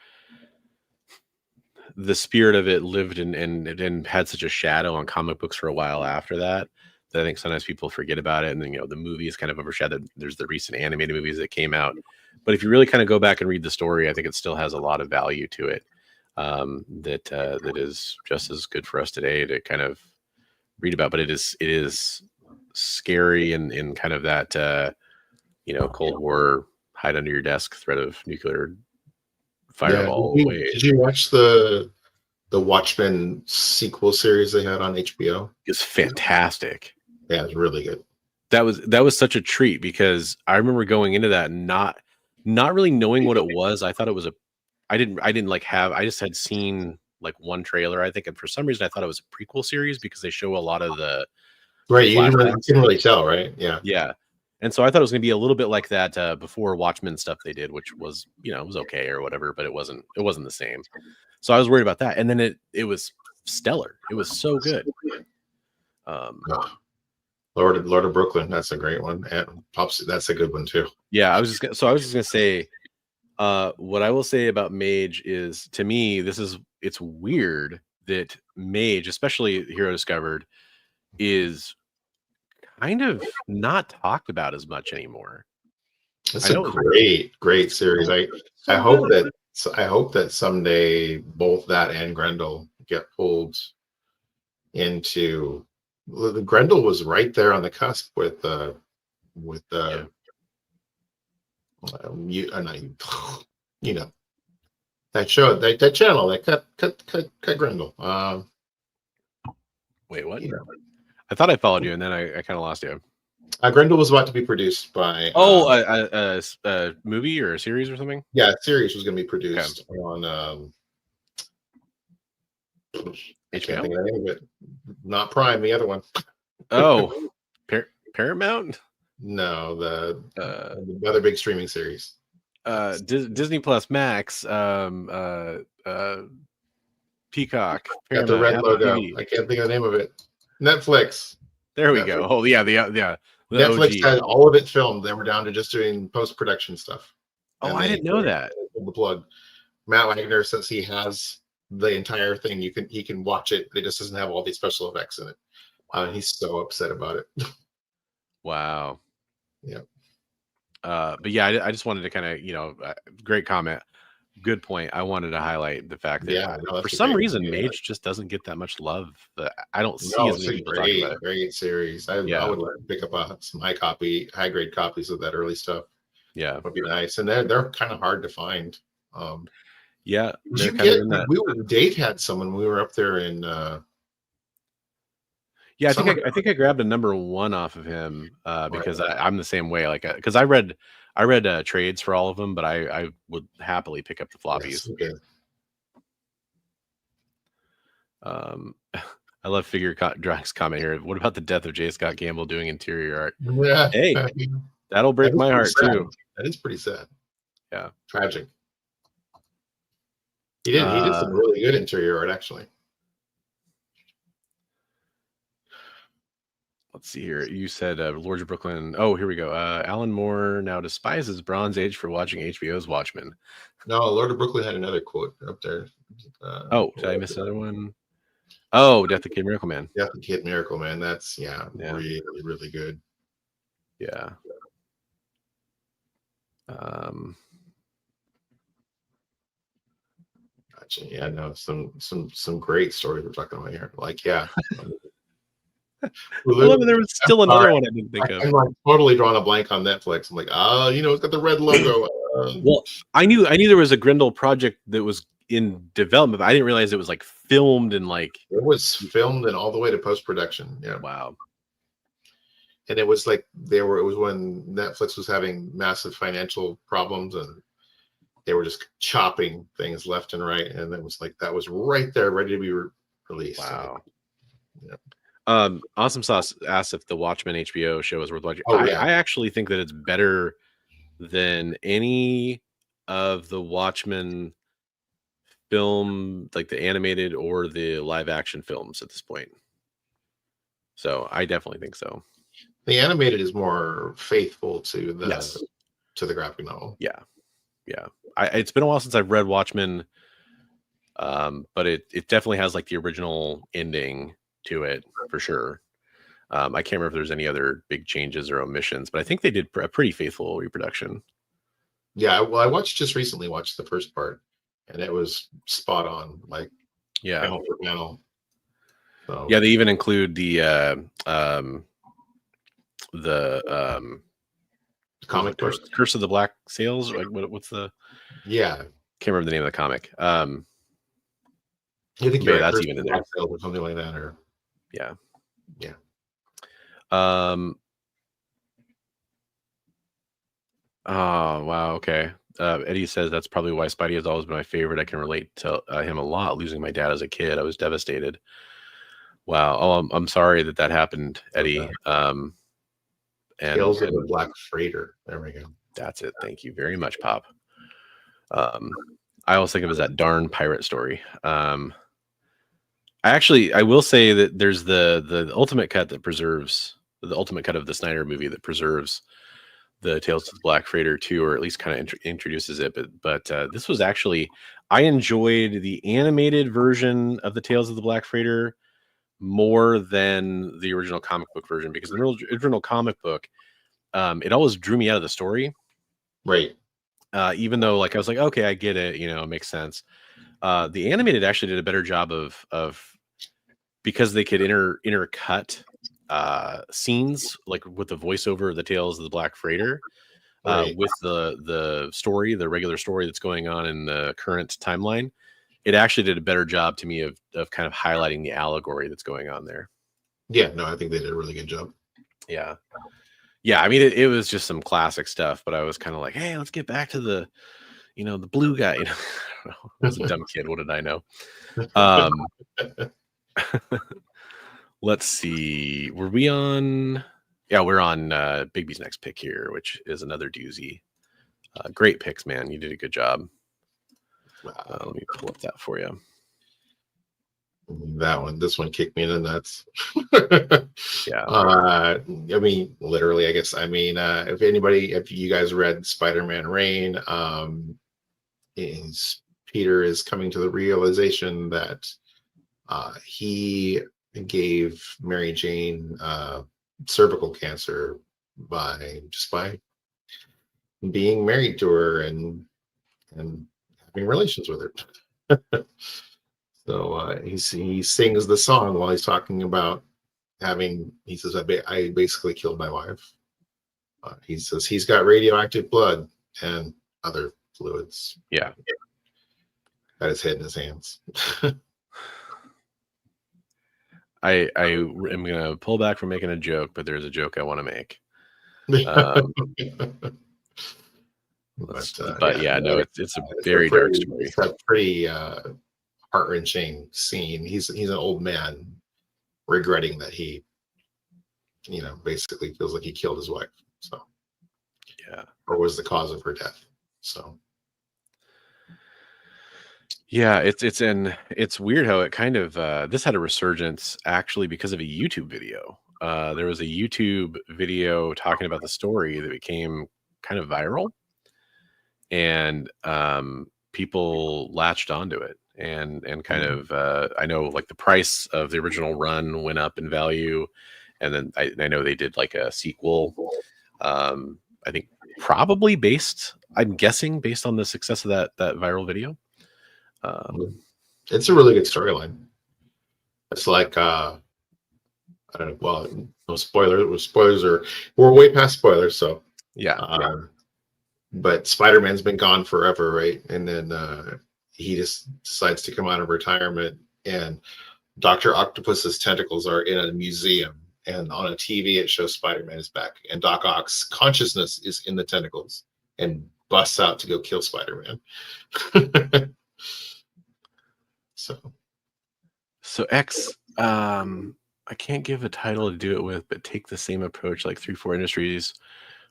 the spirit of it lived and had such a shadow on comic books for a while after that I think sometimes people forget about it. And then, the movie is kind of overshadowed. There's the recent animated movies that came out, but if you really kind of go back and read the story, I think it still has a lot of value to it. That is just as good for us today to kind of read about. But it is scary and kind of that Cold War, hide under your desk threat of nuclear fireball. Did you watch the Watchmen sequel series they had on HBO? It's fantastic. Yeah, it's really good. That was such a treat, because I remember going into that not really knowing what it was. I thought it was I just had seen like one trailer, I think, and for some reason I thought it was a prequel series, because they show a lot of the you can really tell, right? Yeah. And so I thought it was going to be a little bit like that before Watchmen stuff they did, which was it was okay or whatever, but it wasn't the same. So I was worried about that, and then it was stellar. It was so good. Lord of Brooklyn, that's a great one, and Pops, that's a good one too. Yeah, I was just gonna say, what I will say about Mage is, to me, it's weird that Mage, especially Hero Discovered, is kind of not talked about as much anymore. It's a great series. I hope that someday both that and Grendel get pulled into. Grendel was right there on the cusp with that show, that channel that cut Grendel. Wait, what? I thought I followed you, and then I kind of lost you. Grendel was about to be produced by. A movie or a series or something. Yeah, a series was going to be produced on. I can't think of the name of it. Not Prime, the other one. Oh, Paramount? No, the other big streaming series. Disney Plus Max, Peacock. Got the red Apple logo. TV. I can't think of the name of it. Netflix. There we Netflix. go. Oh yeah, the Netflix OG. had all of it filmed. They were down to just doing post-production stuff. Oh, I didn't know that. Pulled the plug. Matt Wagner, since he has the entire thing, he can watch it. It just doesn't have all these special effects in it. He's so upset about it. Wow. Yeah. But yeah, I just wanted to kind of, great comment. Good point. I wanted to highlight the fact that for some reason, Mage just doesn't get that much love. I don't see as many people talking about it. Great series. I would like to pick up some high grade copies of that early stuff. Yeah, would be nice. And they're kind of hard to find. Yeah, Dave had some when we were up there in. Yeah, I think I grabbed a number 1 off of him because I'm the same way. Like, because I read trades for all of them, but I would happily pick up the floppies. Yes, I love Figure Drax comment here. What about the death of J. Scott Campbell doing interior art? Yeah. Hey, that'll break my heart too. That is pretty sad. Yeah, tragic. He did some really good interior art, actually. Let's see here. You said Lords of Brooklyn. Oh, here we go. Alan Moore now despises Bronze Age for watching HBO's Watchmen. No, Lord of Brooklyn had another quote up there. Did I miss another one? Oh, Death of Kid Miracle Man. Death of Kid Miracle Man. That's really, really good. Yeah. Gotcha. Yeah, no, some great stories we're talking about here. Like, yeah. There was still another one I didn't think of. I'm like totally drawing a blank on Netflix. I'm like, it's got the red logo. Well, I knew there was a Grendel project that was in development, but I didn't realize it was like filmed and like it was filmed and all the way to post-production. Yeah. Wow. And it was like it was when Netflix was having massive financial problems and they were just chopping things left and right. And it was like that was right there, ready to be released. Wow. Yeah. Awesome Sauce asked if the Watchmen HBO show is worth watching. I actually think that it's better than any of the Watchmen film, like the animated or the live action films at this point. So I definitely think so. The animated is more faithful to the graphic novel. Yeah. It's been a while since I've read Watchmen, but it definitely has like the original ending to it for sure. I can't remember if there's any other big changes or omissions, but I think they did a pretty faithful reproduction. Yeah, well, I just recently watched the first part, and it was spot on, like panel for panel. So. Yeah, they even include the comic Curse of the Black Sails. Like what's the? Yeah, can't remember the name of the comic. I think that's even in there or something like that, or yeah. Oh wow, okay. Eddie says that's probably why Spidey has always been my favorite. I can relate to him a lot. Losing my dad as a kid, I was devastated. Wow. Oh, I'm sorry that happened, Eddie. Okay. And Tales of the Black Freighter. There we go. That's it. Thank you very much, Pop. I always think of it as that darn pirate story. I will say that there's the ultimate cut that preserves the ultimate cut of the Snyder movie that preserves the Tales of the Black Freighter 2, or at least kind of introduces it. But this was actually, I enjoyed the animated version of the Tales of the Black Freighter more than the original comic book version, because the original comic book, it always drew me out of the story. Right. Even though like I was like, okay, I get it, it makes sense. The animated actually did a better job of because they could intercut scenes like with the voiceover of the Tales of the Black Freighter with the story, the regular story that's going on in the current timeline. It actually did a better job to me of kind of highlighting the allegory that's going on there. Yeah, no, I think they did a really good job. Yeah. Yeah, I mean, it was just some classic stuff, but I was kind of like, hey, let's get back to the, the blue guy. I was a dumb kid. What did I know? Um, let's see. Were we on? Yeah, we're on Bigby's next pick here, which is another doozy. Great picks, man. You did a good job. Let me pull up that for you. This one kicked me in the nuts. Yeah. I mean, literally, I guess. I mean, if you guys read Spider-Man Reign, Peter is coming to the realization that he gave Mary Jane cervical cancer by being married to her and having relations with her. So he sings the song while he's talking about he says, I basically killed my wife. He says he's got radioactive blood and other fluids. Yeah. Got his head in his hands. I am going to pull back from making a joke, but there's a joke I want to make. But yeah, no, it's a very dark story. It's a pretty heart-wrenching scene. He's an old man regretting that he, basically feels like he killed his wife. So yeah, or was the cause of her death. So yeah, it's weird how it kind of this had a resurgence actually because of a YouTube video. There was a YouTube video talking about the story that became kind of viral, and people latched onto it. And kind of I know like the price of the original run went up in value, and then I know they did like a sequel. I think probably I'm guessing based on the success of that viral video. It's a really good storyline. It's like I don't know. Well, no spoilers. We're way past spoilers, so yeah. But Spider-Man's been gone forever, right? And then he just decides to come out of retirement, and Dr. Octopus's tentacles are in a museum, and on a TV it shows Spider-Man is back, and Doc Ock's consciousness is in the tentacles and busts out to go kill Spider-Man. So X, I can't give a title to do it with, but take the same approach like 3-4 Industries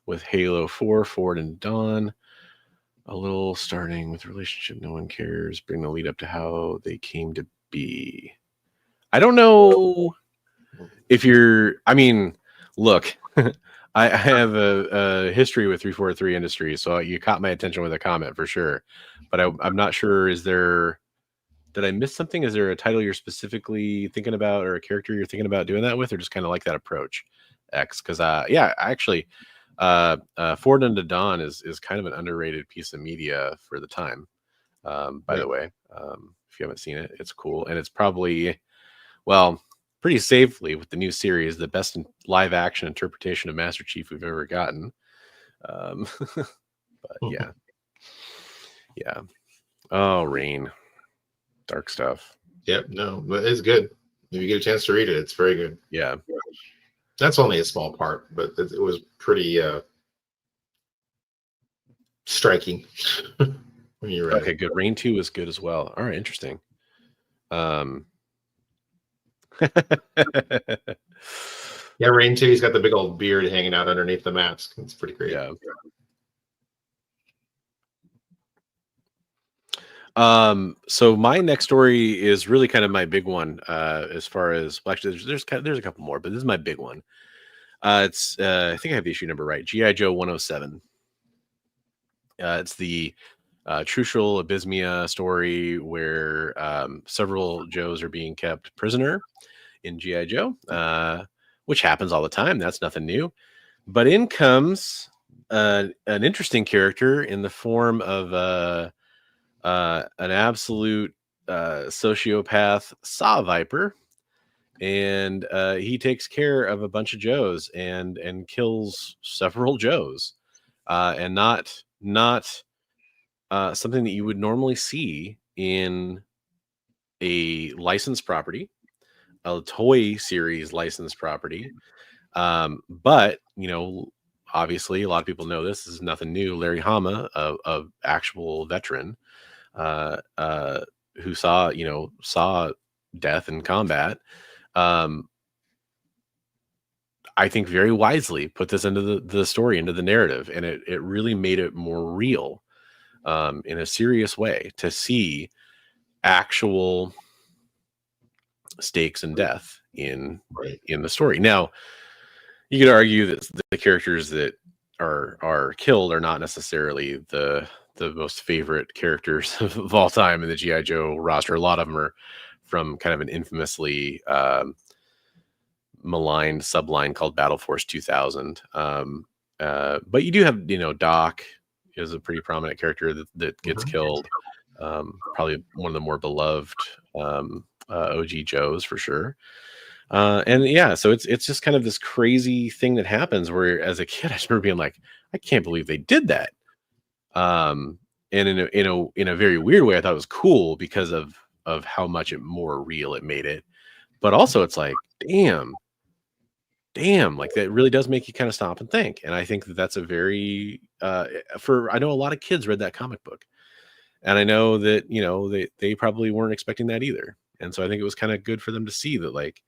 with Halo 4, Forward and Dawn. A little starting with relationship no one cares, bring the lead up to how they came to be. I don't know if look, I have a history with 343 Industries, so you caught my attention with a comment for sure. But I'm not sure, did I miss something? Is there a title you're specifically thinking about or a character you're thinking about doing that with, or just kind of like that approach, X? Because actually, Forward Unto Dawn is kind of an underrated piece of media for the time. By the way, if you haven't seen it, it's cool, and it's probably, pretty safely with the new series, the best live action interpretation of Master Chief we've ever gotten. But yeah. Oh, Rain, dark stuff. Yep, no, but it's good. If you get a chance to read it, it's very good. Yeah. That's only a small part, but it was pretty striking when you read it. Good. Rain 2 is good as well. All right, interesting. Yeah, Rain 2, he's got the big old beard hanging out underneath the mask. It's pretty great. Yeah. So my next story is really kind of my big one, as far as, actually there's a couple more, but this is my big one. It's I think I have the issue number right. G.I. Joe 107. It's the Trucial Abysmia story where several Joes are being kept prisoner in G.I. Joe, which happens all the time. That's nothing new. But in comes an interesting character in the form of an absolute sociopath saw viper, and he takes care of a bunch of Joes and kills several Joes, and not something that you would normally see in a licensed property, a toy series licensed property. But obviously, a lot of people know this is nothing new. Larry Hama, a actual veteran, who saw death in combat. I think very wisely put this into the story, into the narrative, and it really made it more real, in a serious way, to see actual stakes and death in the story. Now, you could argue that the characters that are killed are not necessarily the most favorite characters of all time in the G.I. Joe roster. A lot of them are from kind of an infamously maligned subline called Battle Force 2000. But you do have, Doc is a pretty prominent character that gets killed. Probably one of the more beloved OG Joes for sure. And yeah, so it's just kind of this crazy thing that happens where, as a kid, I just remember being like, I can't believe they did that. And in a very weird way, I thought it was cool because of how much more real it made it. But also, it's like, damn, like that really does make you kind of stop and think. And I think that's a very I know a lot of kids read that comic book, and I know that they probably weren't expecting that either. And so I think it was kind of good for them to see that, like,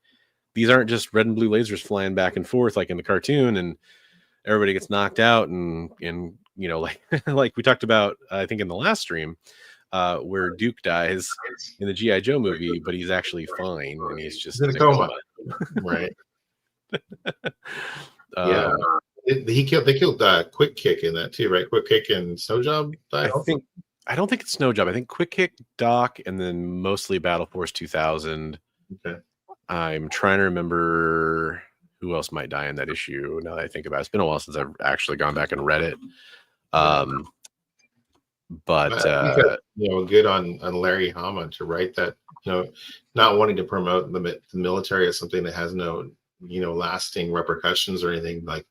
these aren't just red and blue lasers flying back and forth like in the cartoon, and everybody gets knocked out, and like like we talked about, I think in the last stream, where Duke dies in the G.I. Joe movie, but he's actually fine and he's just in a coma. Right. Yeah. They killed Quick Kick in that too, right? Quick Kick and Snow Job died. I don't think it's Snow Job. I think Quick Kick, Doc, and then mostly Battle Force 2000. Okay. I'm trying to remember who else might die in that issue. Now that I think about it, it's been a while since I've actually gone back and read it. But good on Larry Hama to write that. Not wanting to promote the military as something that has no lasting repercussions or anything, like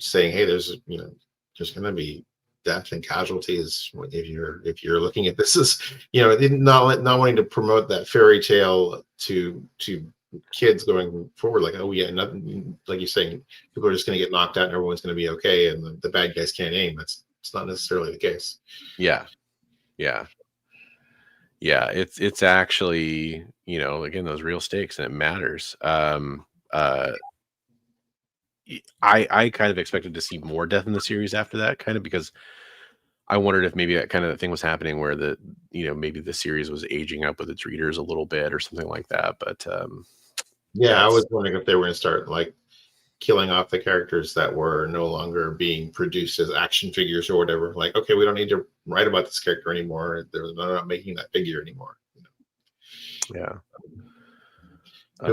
saying, hey, there's going to be death and casualties if you're looking at this as not wanting to promote that fairy tale to kids going forward, like, oh yeah, nothing, like you're saying, people are just going to get knocked out and everyone's going to be okay and the bad guys can't aim. It's not necessarily the case. Yeah. It's actually, again, those real stakes, and it matters. I kind of expected to see more death in the series after that, kind of because I wondered if maybe that kind of thing was happening where maybe the series was aging up with its readers a little bit or something like that. But I was wondering if they were going to start like killing off the characters that were no longer being produced as action figures or whatever. Like, okay, we don't need to write about this character anymore. They're not making that figure anymore. Yeah.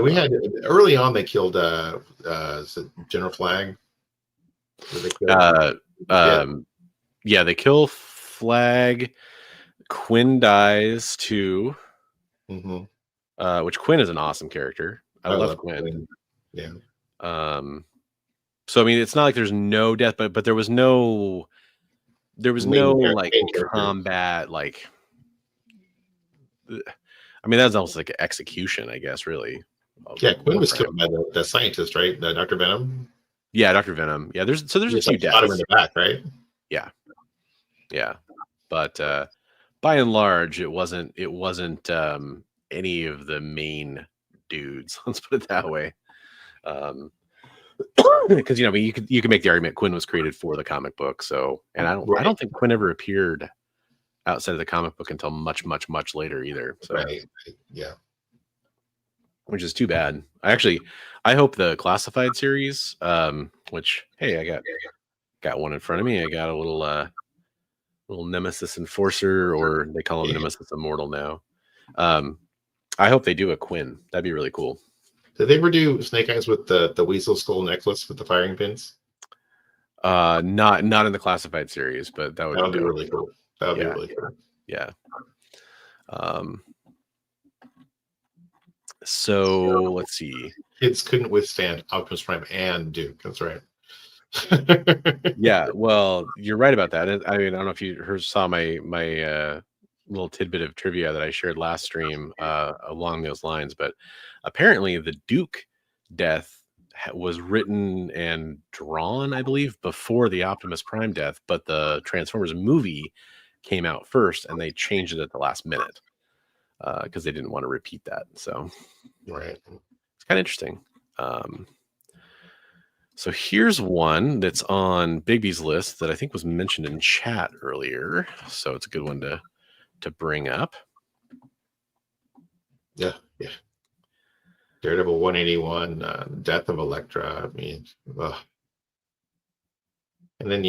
We had early on, they killed General Flag. They kill Flag. Quinn dies too. Mm-hmm. Which Quinn is an awesome character. I love Quinn. Yeah. So I mean, it's not like there's no death, but there was no like combat, like, I mean, that's almost like an execution, I guess, really. Yeah, Quinn was killed by the scientist, right? The Dr. Venom. Yeah, Dr. Venom. Yeah, there's a few deaths. Shot him in the back, right? Yeah. But by and large, it wasn't any of the main dudes. Let's put it that way. Because you could make the argument Quinn was created for the comic book. So, and I don't think Quinn ever appeared outside of the comic book until much, much, much later either. So, yeah. Which is too bad. I hope the classified series, which, hey, I got one in front of me. I got a little Nemesis Enforcer, or they call him Nemesis Immortal now. I hope they do a Quinn. That'd be really cool. Did they ever do Snake Eyes with the Weasel Skull necklace with the firing pins? Not in the classified series, but that would be really cool. That would be really cool. Yeah. So let's see. Kids couldn't withstand Optimus Prime and Duke. That's right. Yeah, well, you're right about that. I mean, I don't know if you saw my little tidbit of trivia that I shared last stream along those lines, but apparently the Duke death was written and drawn, I believe, before the Optimus Prime death, but the Transformers movie came out first, and they changed it at the last minute because they didn't want to repeat that. So, Right. it's kind of interesting. So here's one that's on Bigby's list that I think was mentioned in chat earlier. So it's a good one to bring up. Yeah. Daredevil 181, Death of Elektra. I mean, ugh. And then,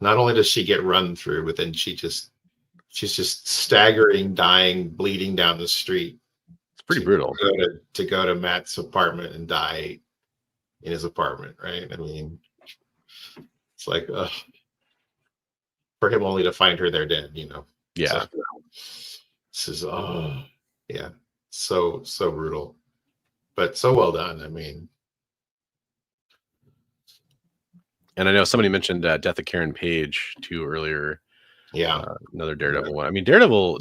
not only does she get run through, but then she's just staggering, dying, bleeding down the street. It's pretty brutal. To go to Matt's apartment and die in his apartment, right? I mean, it's like for him only to find her there dead, Yeah. So, this is yeah, so brutal, but so well done. I mean, and I know somebody mentioned Death of Karen Page too earlier. Yeah, another Daredevil one. I mean, Daredevil.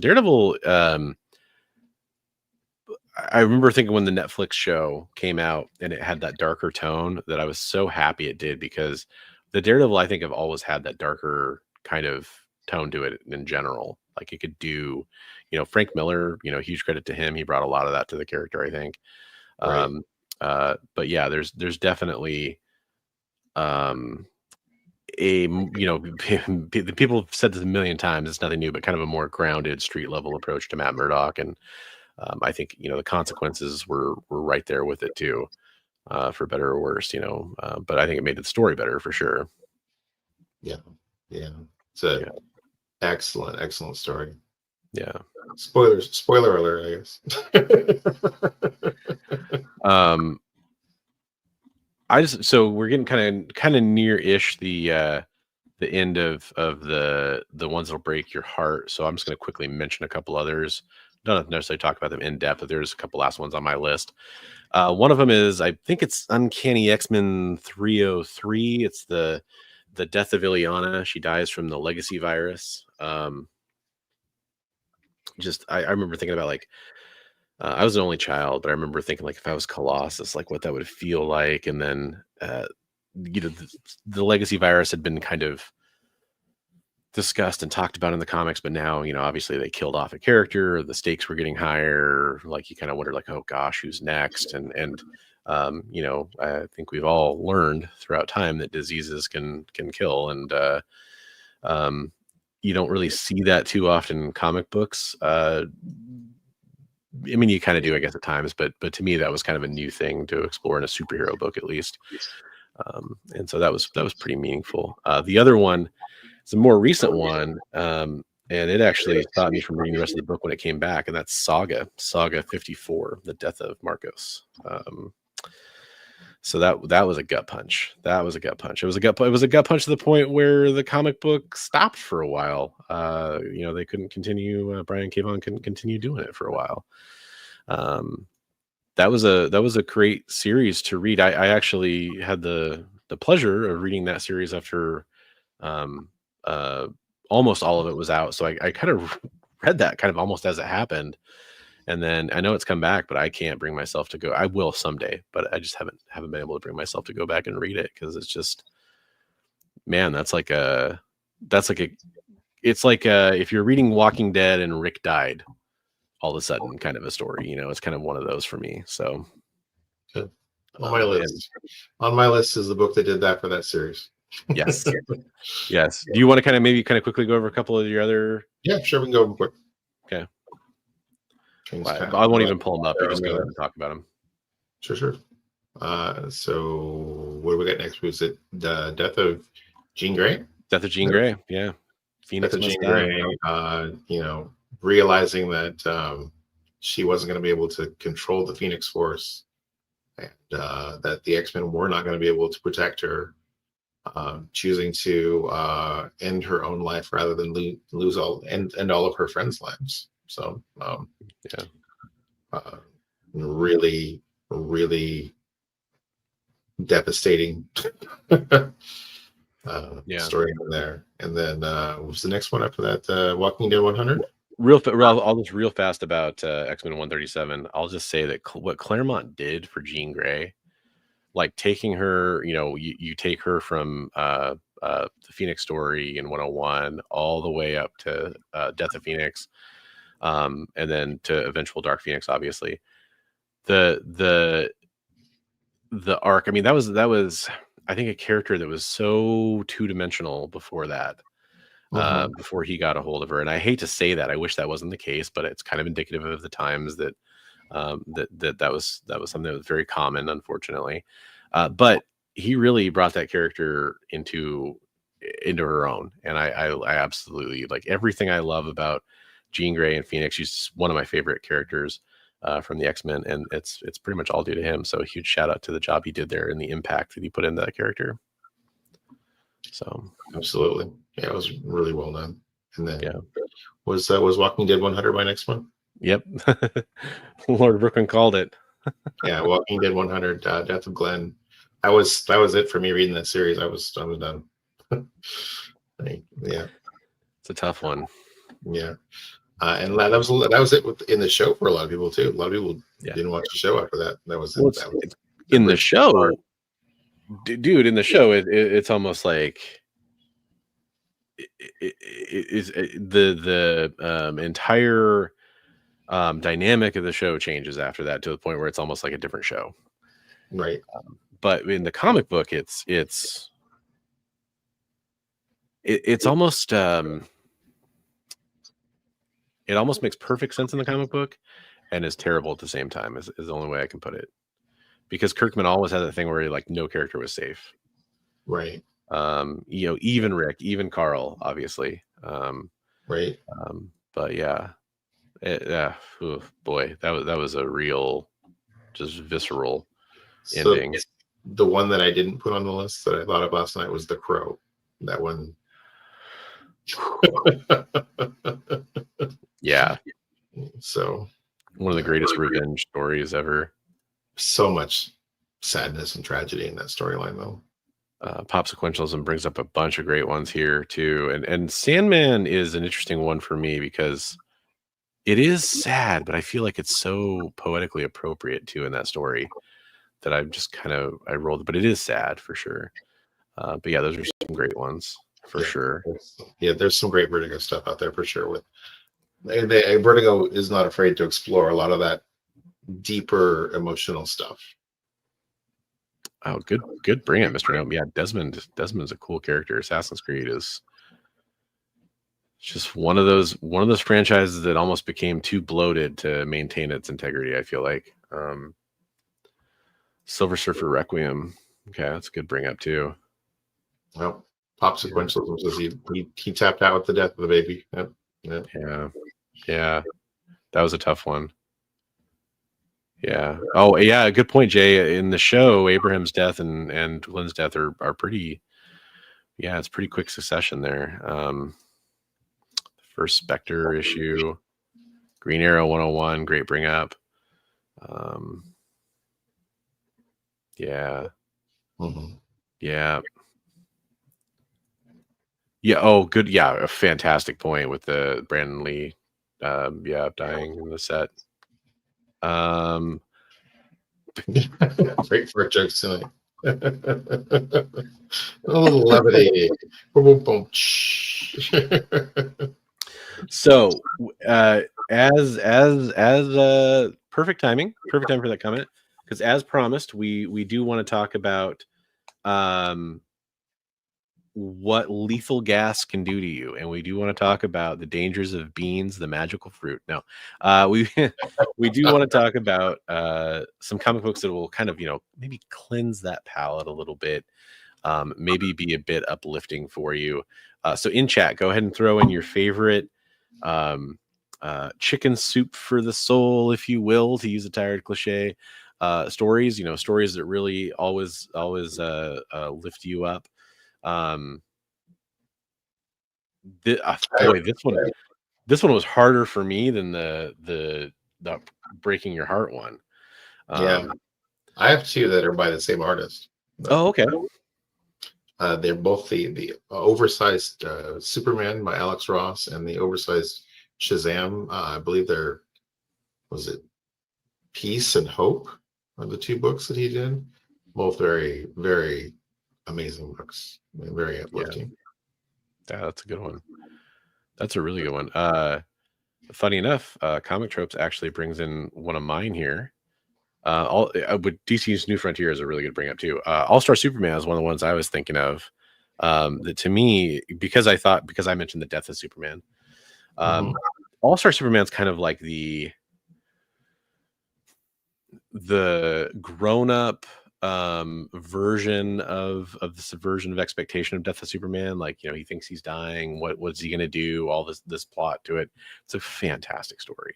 I remember thinking when the Netflix show came out and it had that darker tone that I was so happy it did, because the Daredevil, I think, have always had that darker kind of tone to it in general. Like it could do, Frank Miller, huge credit to him. He brought a lot of that to the character, I think. Right. But yeah, there's definitely the people have said this a million times, it's nothing new, but kind of a more grounded street level approach to Matt Murdock. And I think, the consequences were right there with it too, for better or worse, but I think it made the story better for sure. Yeah. It's a excellent story. Yeah. Spoiler alert, I guess. So we're getting kind of near-ish the end of the ones that'll break your heart. So I'm just going to quickly mention a couple others. Don't necessarily talk about them in depth, but there's a couple last ones on my list. One of them is, I think it's Uncanny X-Men 303. It's the death of Ileana. She dies from the legacy virus. I remember thinking about I was an only child, but I remember thinking if I was Colossus, what that would feel like. And then, the legacy virus had been kind of discussed and talked about in the comics, but now, obviously they killed off a character, the stakes were getting higher. You kind of wonder oh gosh, who's next? And I think we've all learned throughout time that diseases can kill. And, you don't really see that too often in comic books. I mean, you kind of do, I guess, at times, but to me, that was kind of a new thing to explore in a superhero book, at least. And so that was pretty meaningful. The other one, it's a more recent one, and it actually stopped me from reading the rest of the book when it came back, and that's Saga 54, The Death of Marcos. So that was a gut punch. It was a gut punch to the point where the comic book stopped for a while. They couldn't continue. Brian K. Vaughan couldn't continue doing it for a while. That was a great series to read. I actually had the pleasure of reading that series after almost all of it was out. So I kind of read that kind of almost as it happened. And then I know it's come back, but I can't bring myself to go. I will someday, but I just haven't been able to bring myself to go back and read it, because it's just, man, it's like if you're reading Walking Dead and Rick died all of a sudden kind of a story, it's kind of one of those for me. So good. On my list is the book that did that for that series. Yes. Yes. Do you want to maybe quickly go over a couple of your other? Yeah, sure. We can go over quick. Okay. I won't even pull them up. You just go ahead and talk about them. Sure. So what do we got next? Was it the Death of Jean Grey? Death of Jean Grey. Yeah. Phoenix Death of Jean Grey. Realizing that she wasn't going to be able to control the Phoenix Force, and that the X-Men were not going to be able to protect her, choosing to end her own life rather than lose all of her friends' lives. So really, really devastating story in there. And then what was the next one after that? Walking Dead 100. I'll just real fast about X-Men 137. I'll just say that what Claremont did for Jean Grey like taking her, you take her from the Phoenix story in 101 all the way up to Death of Phoenix, and then to eventual Dark Phoenix, obviously. The arc, I mean, that was I think a character that was so two-dimensional before that. Before he got a hold of her. And I hate to say that. I wish that wasn't the case, but it's kind of indicative of the times that that was something that was very common, unfortunately. But he really brought that character into her own. And I absolutely like everything I love about Jean Grey and Phoenix. She's one of my favorite characters from the X-Men, and it's pretty much all due to him. So a huge shout out to the job he did there and the impact that he put into that character. So absolutely. Yeah, it was really well done. And then was Walking Dead 100 my next one? Yep. Lord Brooklyn called it. Yeah, Walking Dead 100, Death of Glenn. That was it for me reading that series. I was done. Yeah, it's a tough one. Yeah, and that was it in the show for a lot of people too. A lot of people didn't watch the show after that. That was in the show, dude. In the show, it's almost like the entire dynamic of the show changes after that to the point where it's almost like a different show, right? But in the comic book, it's almost it almost makes perfect sense in the comic book and is terrible at the same time, is the only way I can put it, because Kirkman always had that thing where like no character was safe, right? Even Rick, even Carl, obviously, right? But yeah, boy, that was a real, just visceral ending. The one that I didn't put on the list that I thought of last night was The Crow. That one. Yeah. So one of the greatest revenge stories ever. So much sadness and tragedy in that storyline, though. Pop Sequentialism brings up a bunch of great ones here too, and Sandman is an interesting one for me because it is sad, but I feel like it's so poetically appropriate too in that story that I've just I rolled. But it is sad for sure. But yeah, those are some great ones for sure. Yeah, there's some great Vertigo stuff out there for sure. Vertigo is not afraid to explore a lot of that deeper emotional stuff. Oh, good bring it, Mr. Gnome. Yeah, Desmond's a cool character. Assassin's Creed is just one of those franchises that almost became too bloated to maintain its integrity, I feel like. Silver Surfer Requiem. Okay, that's a good bring up too. Well, Pop Sequentialism says he tapped out with the death of the baby. Yep. Yeah. That was a tough one. Yeah. Oh, yeah. Good point, Jay. In the show, Abraham's death and Lynn's death are pretty. Yeah, it's pretty quick succession there. First Spectre issue, Green Arrow 101, great bring up. Yeah. Mm-hmm. Yeah. Yeah. Oh, good. Yeah, a fantastic point with the Brandon Lee. Dying in the set. Great for jokes tonight. A little levity. Boom, boom, So, as perfect time for that comment, because as promised, we do want to talk about what lethal gas can do to you, and we do want to talk about the dangers of beans, the magical fruit. No, we do want to talk about some comic books that will kind of maybe cleanse that palate a little bit, maybe be a bit uplifting for you. So in chat, go ahead and throw in your favorite chicken soup for the soul, if you will, to use a tired cliche. Stories, stories that really always lift you up. This one was harder for me than the Breaking Your Heart one. Yeah, I have two that are by the same artist. Oh, okay. They're both the oversized Superman by Alex Ross and the oversized Shazam. I believe was it Peace and Hope are the two books that he did. Both very, very amazing books. Very Yeah. uplifting. Yeah, that's a good one. That's a really good one. Funny enough, Comic Tropes actually brings in one of mine here. But DC's New Frontier is a really good bring up too. All-Star Superman is one of the ones I was thinking of. That to me, because I mentioned the death of Superman. All-Star Superman's kind of like the grown-up version of the subversion of expectation of death of Superman. Like, he thinks he's dying. What's he gonna do? All this plot to it. It's a fantastic story.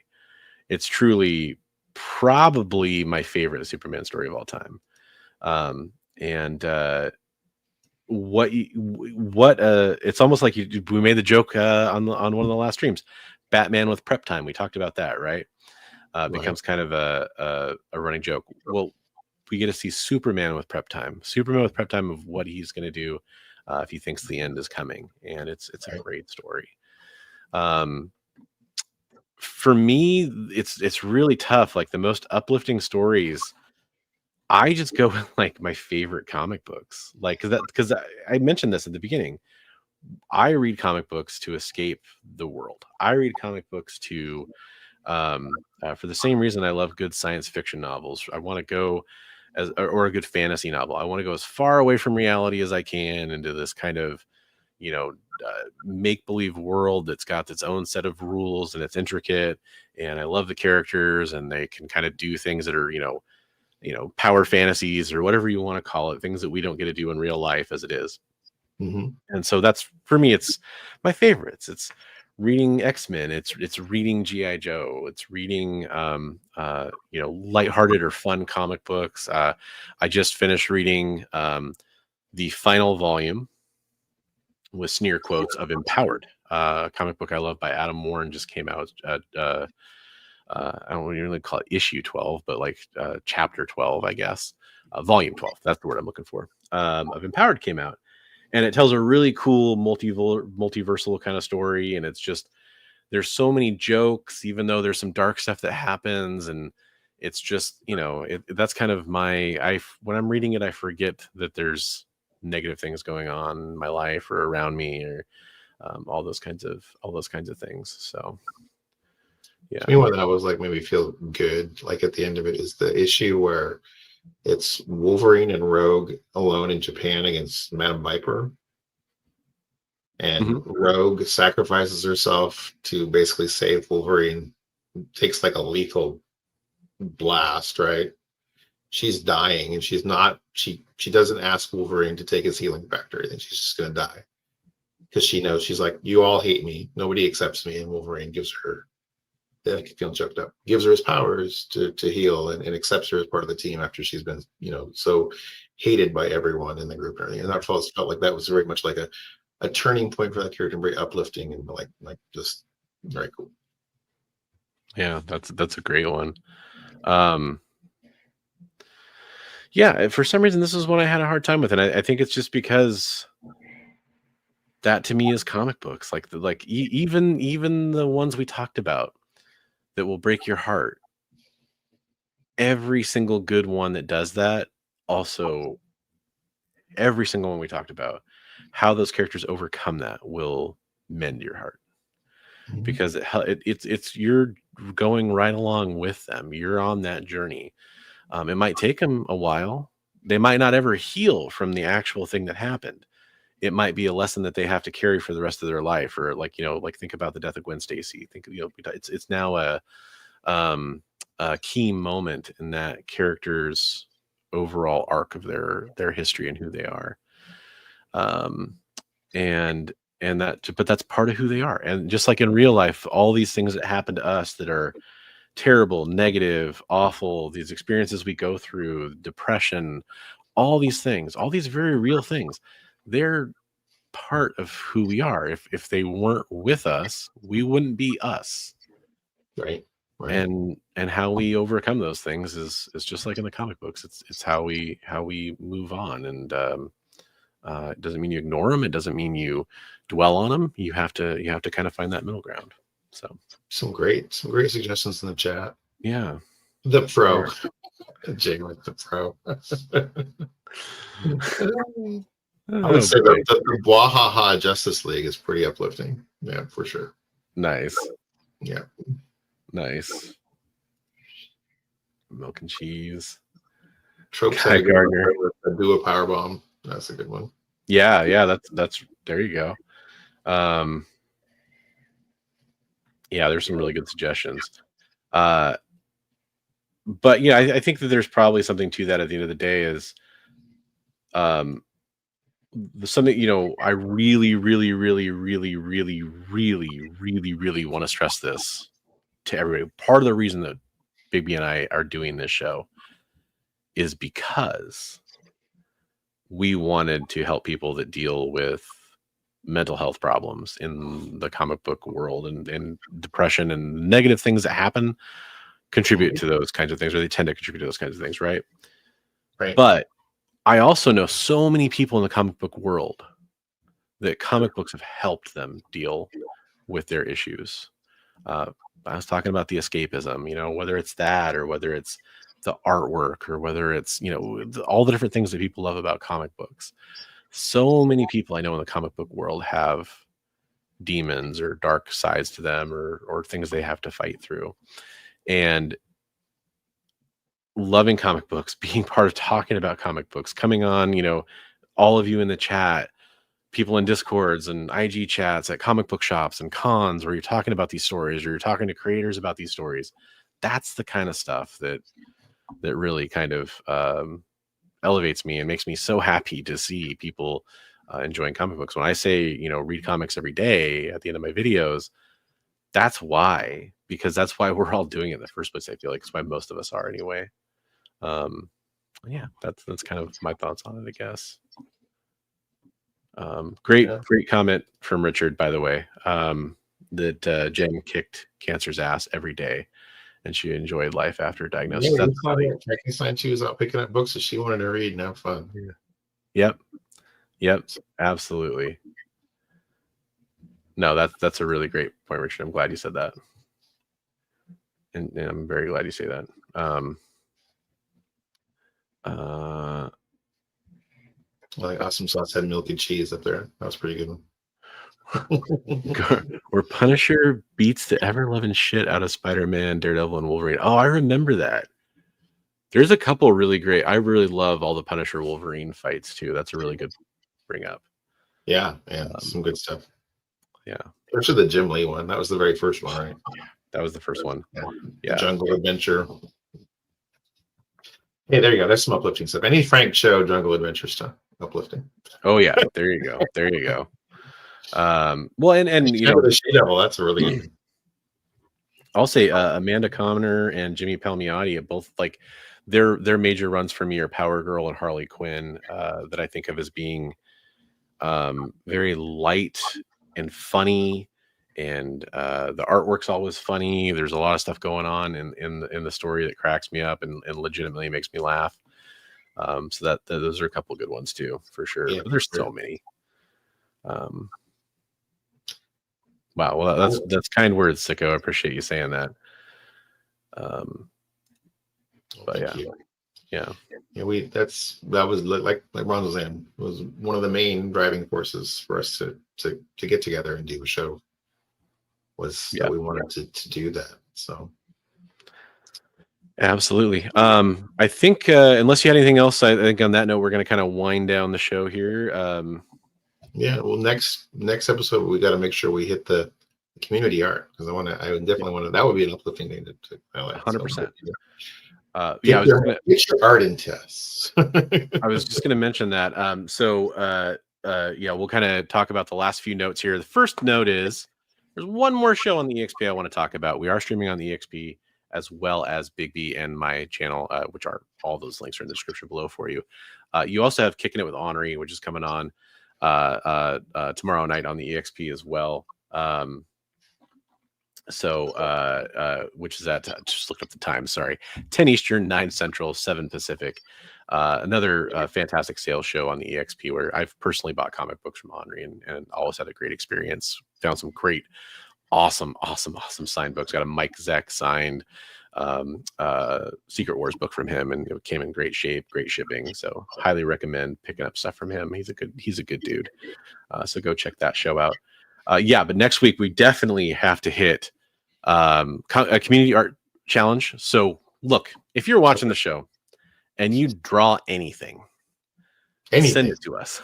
It's truly probably my favorite Superman story of all time. It's almost like we made the joke on one of the last streams. Batman with prep time. We talked about that, right? Becomes kind of a running joke. Well, we get to see Superman with prep time. Superman with prep time of what he's going to do if he thinks the end is coming, and it's a great story. For me, it's really tough. Like the most uplifting stories, I just go with like my favorite comic books. Like because I mentioned this at the beginning. I read comic books to escape the world. I read comic books to for the same reason I love good science fiction novels. I want to go or a good fantasy novel. I want to go as far away from reality as I can into this kind of, make-believe world that's got its own set of rules and it's intricate. And I love the characters and they can kind of do things that are, power fantasies or whatever you want to call it, things that we don't get to do in real life as it is. And so that's, for me, it's my favorites. It's reading X-Men, it's reading G.I. Joe, it's reading lighthearted or fun comic books. I just finished reading the final volume with sneer quotes of Empowered, a comic book I love by Adam Warren, just came out at I don't really call it issue 12, but like chapter 12, I guess. Volume 12, that's the word I'm looking for. Of Empowered came out. And it tells a really cool multiversal kind of story. And it's just, there's so many jokes, even though there's some dark stuff that happens. And it's just, that's kind of when I'm reading it, I forget that there's negative things going on in my life or around me or all those kinds of things. So, yeah. To me, one that was like made me feel good, like at the end of it, is the issue where it's Wolverine and Rogue alone in Japan against Madame Viper. And Rogue sacrifices herself to basically save Wolverine. Takes like a lethal blast, right? She's dying and she doesn't ask Wolverine to take his healing factor. I think she's just going to die. Because she knows, she's like, you all hate me. Nobody accepts me. And Wolverine gives her, I keep feeling choked up, gives her his powers to heal and accepts her as part of the team after she's been, so hated by everyone in the group and everything. And I felt like that was very much like a turning point for that character, very uplifting and like just very cool. Yeah, that's a great one. Yeah, for some reason, this is one I had a hard time with. And I think it's just because that to me is comic books. Even the ones we talked about that will break your heart. Every single good one that does that, also every single one we talked about, how those characters overcome that will mend your heart. Because it's you're going right along with them. You're on that journey. It might take them a while. They might not ever heal from the actual thing that happened. It might be a lesson that they have to carry for the rest of their life, or like think about the death of Gwen Stacy. Think it's now a key moment in that character's overall arc of their history and who they are. But that's part of who they are. And just like in real life, all these things that happen to us that are terrible, negative, awful, these experiences we go through, depression, all these things, all these very real things, they're part of who we are. If they weren't with us, we wouldn't be us. Right. And how we overcome those things is just like in the comic books. It's how we move on. And it doesn't mean you ignore them. It doesn't mean you dwell on them. You have to kind of find that middle ground. So some great suggestions in the chat. Yeah. The pro. Jay with the pro. I Oh, would say boy. the Bwahaha Justice League is pretty uplifting. Yeah, for sure. Nice. Yeah. Nice. Milk and cheese. Tropes Guy and Gardner. do a power bomb. That's a good one. Yeah, that's there you go. Yeah, there's some really good suggestions. But yeah, I think that there's probably something to that at the end of the day is something, you know, I really want to stress this to everybody. Part of the reason that Bigby and I are doing this show is because we wanted to help people that deal with mental health problems in the comic book world, and depression and negative things that happen contribute to those kinds of things, or they tend to contribute to those kinds of things, right? Right. But I also know so many people in the comic book world that comic books have helped them deal with their issues. I was talking about the escapism, you know, whether it's that or whether it's the artwork or whether it's, you know, all the different things that people love about comic books. So many people I know in the comic book world have demons or dark sides to them, or things they have to fight through. And loving comic books, being part of talking about comic books, coming on, you know, all of you in the chat, people in Discords and IG chats at comic book shops and cons where you're talking about these stories or you're talking to creators about these stories. That's the kind of stuff that really kind of elevates me and makes me so happy to see people enjoying comic books. When I say, you know, read comics every day at the end of my videos, that's why, because that's why we're all doing it in the first place. I feel like it's why most of us are anyway. Yeah, that's kind of my thoughts on it, I guess. Great comment from Richard, by the way, that Jen kicked cancer's ass every day and she enjoyed life after diagnosis. Yeah, That's funny. Frankenstein, she was out picking up books that she wanted to read and have fun. Yeah. Yep, absolutely. No, that's a really great point, Richard. I'm glad you said that. And I'm very glad you say that. Like Awesome Sauce had milk and cheese up there. That was pretty good one. Where Punisher beats the ever-loving shit out of Spider-Man, Daredevil, and Wolverine. Oh, I remember that. There's a couple really great. I really love all the Punisher Wolverine fights too. That's a really good bring up. Yeah, some good stuff. Yeah. Especially the Jim Lee one. That was the very first one, right? That was the first one. Yeah. Jungle Adventure. Hey, there you go. There's some uplifting stuff. Any Frank Show Jungle Adventure stuff. Uplifting. Oh yeah, there you go. There you go. Well, and you know, the She-Devil, that's a really good. I'll say Amanda Conner and Jimmy Palmiotti have both, like, their major runs for me are Power Girl and Harley Quinn, that I think of as being very light and funny, and the artwork's always funny. There's a lot of stuff going on in the story that cracks me up and legitimately makes me laugh. So that those are a couple good ones too, for sure. Yeah, but there's so many. Wow, well that's kind words, Sicko. I appreciate you saying that. But yeah, that was like Ron was saying, was one of the main driving forces for us to get together and do a show. Was that we wanted to do that. So absolutely. I think unless you had anything else, I think on that note we're going to kind of wind down the show here. Yeah, well, next episode we got to make sure we hit the community art, because I definitely want to. That would be an uplifting thing to highlight. 100%. Get your art into us. I was just going to mention that. Yeah, we'll kind of talk about the last few notes here. The first note is there's one more show on the EXP I want to talk about. We are streaming on the EXP, as well as Bigby and my channel, which are all those links are in the description below for you. You also have Kicking It with Henri, which is coming on tomorrow night on the EXP as well. Which is at, just looked up the time, sorry, 10 Eastern, 9 Central, 7 Pacific. Another fantastic sales show on the EXP where I've personally bought comic books from Henri and always had a great experience. Found some great, awesome signed books. Got a Mike Zeck signed Secret Wars book from him, and it came in great shape, great shipping. So highly recommend picking up stuff from him. He's a good dude. So go check that show out. But next week we definitely have to hit a community art challenge. So look, if you're watching the show and you draw anything. Send it to us.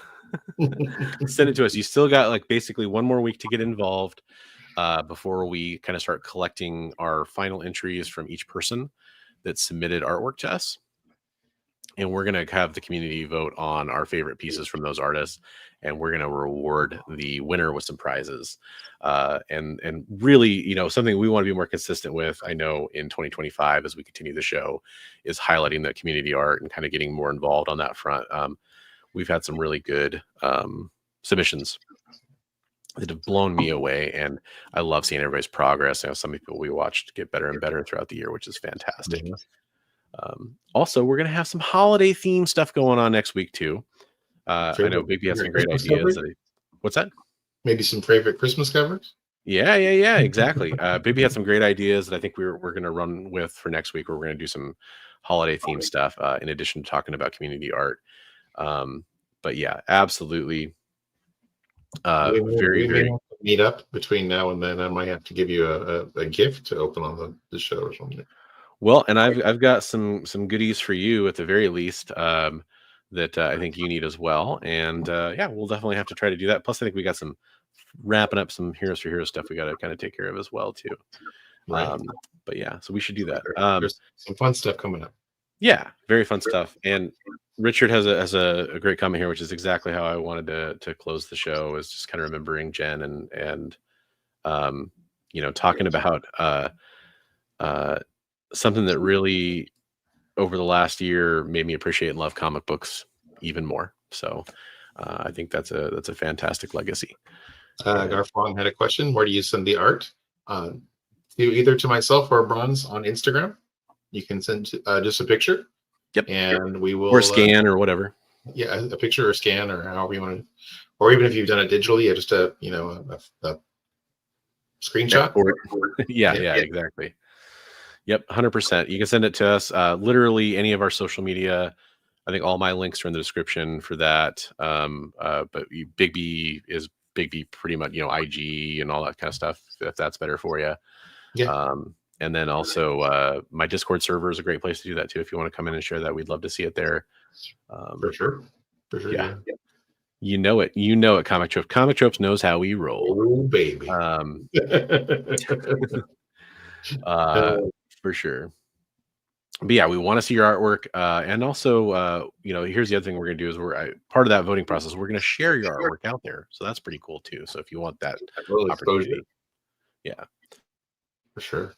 Send it to us. You still got like basically one more week to get involved before we kind of start collecting our final entries from each person that submitted artwork to us. And we're going to have the community vote on our favorite pieces from those artists. And we're going to reward the winner with some prizes. And really, something we want to be more consistent with, I know in 2025, as we continue the show, is highlighting the community art and kind of getting more involved on that front. We've had some really good submissions that have blown me away, and I love seeing everybody's progress. Some people we watched get better and better throughout the year, which is fantastic. Also, we're going to have some holiday theme stuff going on next week too. I know Bigby has some great ideas. What's that? Maybe some favorite Christmas covers? Yeah, exactly. Bigby had some great ideas that I think we're going to run with for next week, where we're going to do some holiday theme stuff in addition to talking about community art. But yeah, absolutely. Very meet up between now and then. I might have to give you a gift to open on the show or something. Well, and I've got some goodies for you at the very least that I think you need as well. And we'll definitely have to try to do that. Plus, I think we got some wrapping up some Heroes for Heroes stuff we got to kind of take care of as well too. Right. But yeah, so we should do that. There's some fun stuff coming up. Yeah, very fun stuff. And Richard has a great comment here, which is exactly how I wanted to close the show, is just kind of remembering Jen and talking about something that really over the last year made me appreciate and love comic books even more. So I think that's a fantastic legacy. Garfong had a question. Where do you send the art? Either to myself or Bronze on Instagram. You can send just a picture. Yep. And we will, or scan or whatever. Yeah, a picture or scan or however you want to, or even if you've done it digitally, just a screenshot. Yeah, exactly. Yep, 100%. You can send it to us. Literally any of our social media. I think all my links are in the description for that. But Bigby is Bigby pretty much, IG and all that kind of stuff, if that's better for you. Yeah. And then also my Discord server is a great place to do that too. If you want to come in and share that, we'd love to see it there. For sure. Yeah. You know it. Comic Tropes. Comic Tropes knows how we roll. Oh, baby. For sure. But yeah, we want to see your artwork. And also, here's the other thing we're going to do is part of that voting process, we're going to share your artwork out there. So that's pretty cool too. So if you want that opportunity. Yeah. For sure.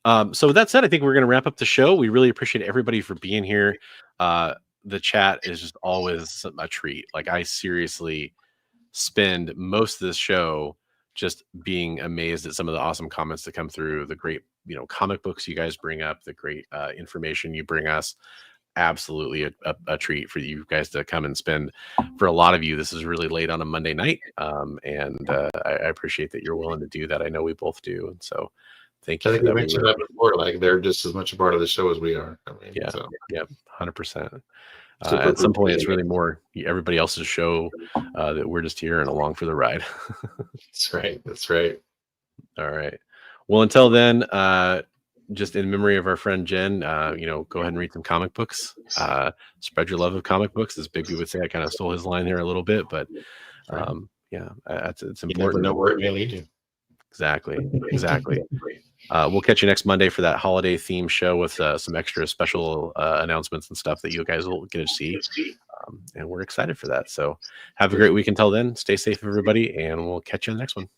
So with that said, I think we're going to wrap up the show. We really appreciate everybody for being here. The chat is just always a treat. Like, I seriously spend most of this show just being amazed at some of the awesome comments that come through, the great, comic books you guys bring up, the great information you bring us. Absolutely a treat for you guys to come and spend. For a lot of you, this is really late on a Monday night. And I appreciate that you're willing to do that. I know we both do. And so thank you. I think we mentioned that before, like they're just as much a part of the show as we are. 100%. At some point, it's really more everybody else's show that we're just here and along for the ride. That's right. All right. Well, until then, just in memory of our friend Jen, go ahead and read some comic books. Spread your love of comic books, as Bigby would say. I kind of stole his line there a little bit, but it's important. You never know where it may lead you. Exactly. We'll catch you next Monday for that holiday theme show with some extra special announcements and stuff that you guys will get to see. And we're excited for that. So have a great week until then. Stay safe, everybody, and we'll catch you on the next one.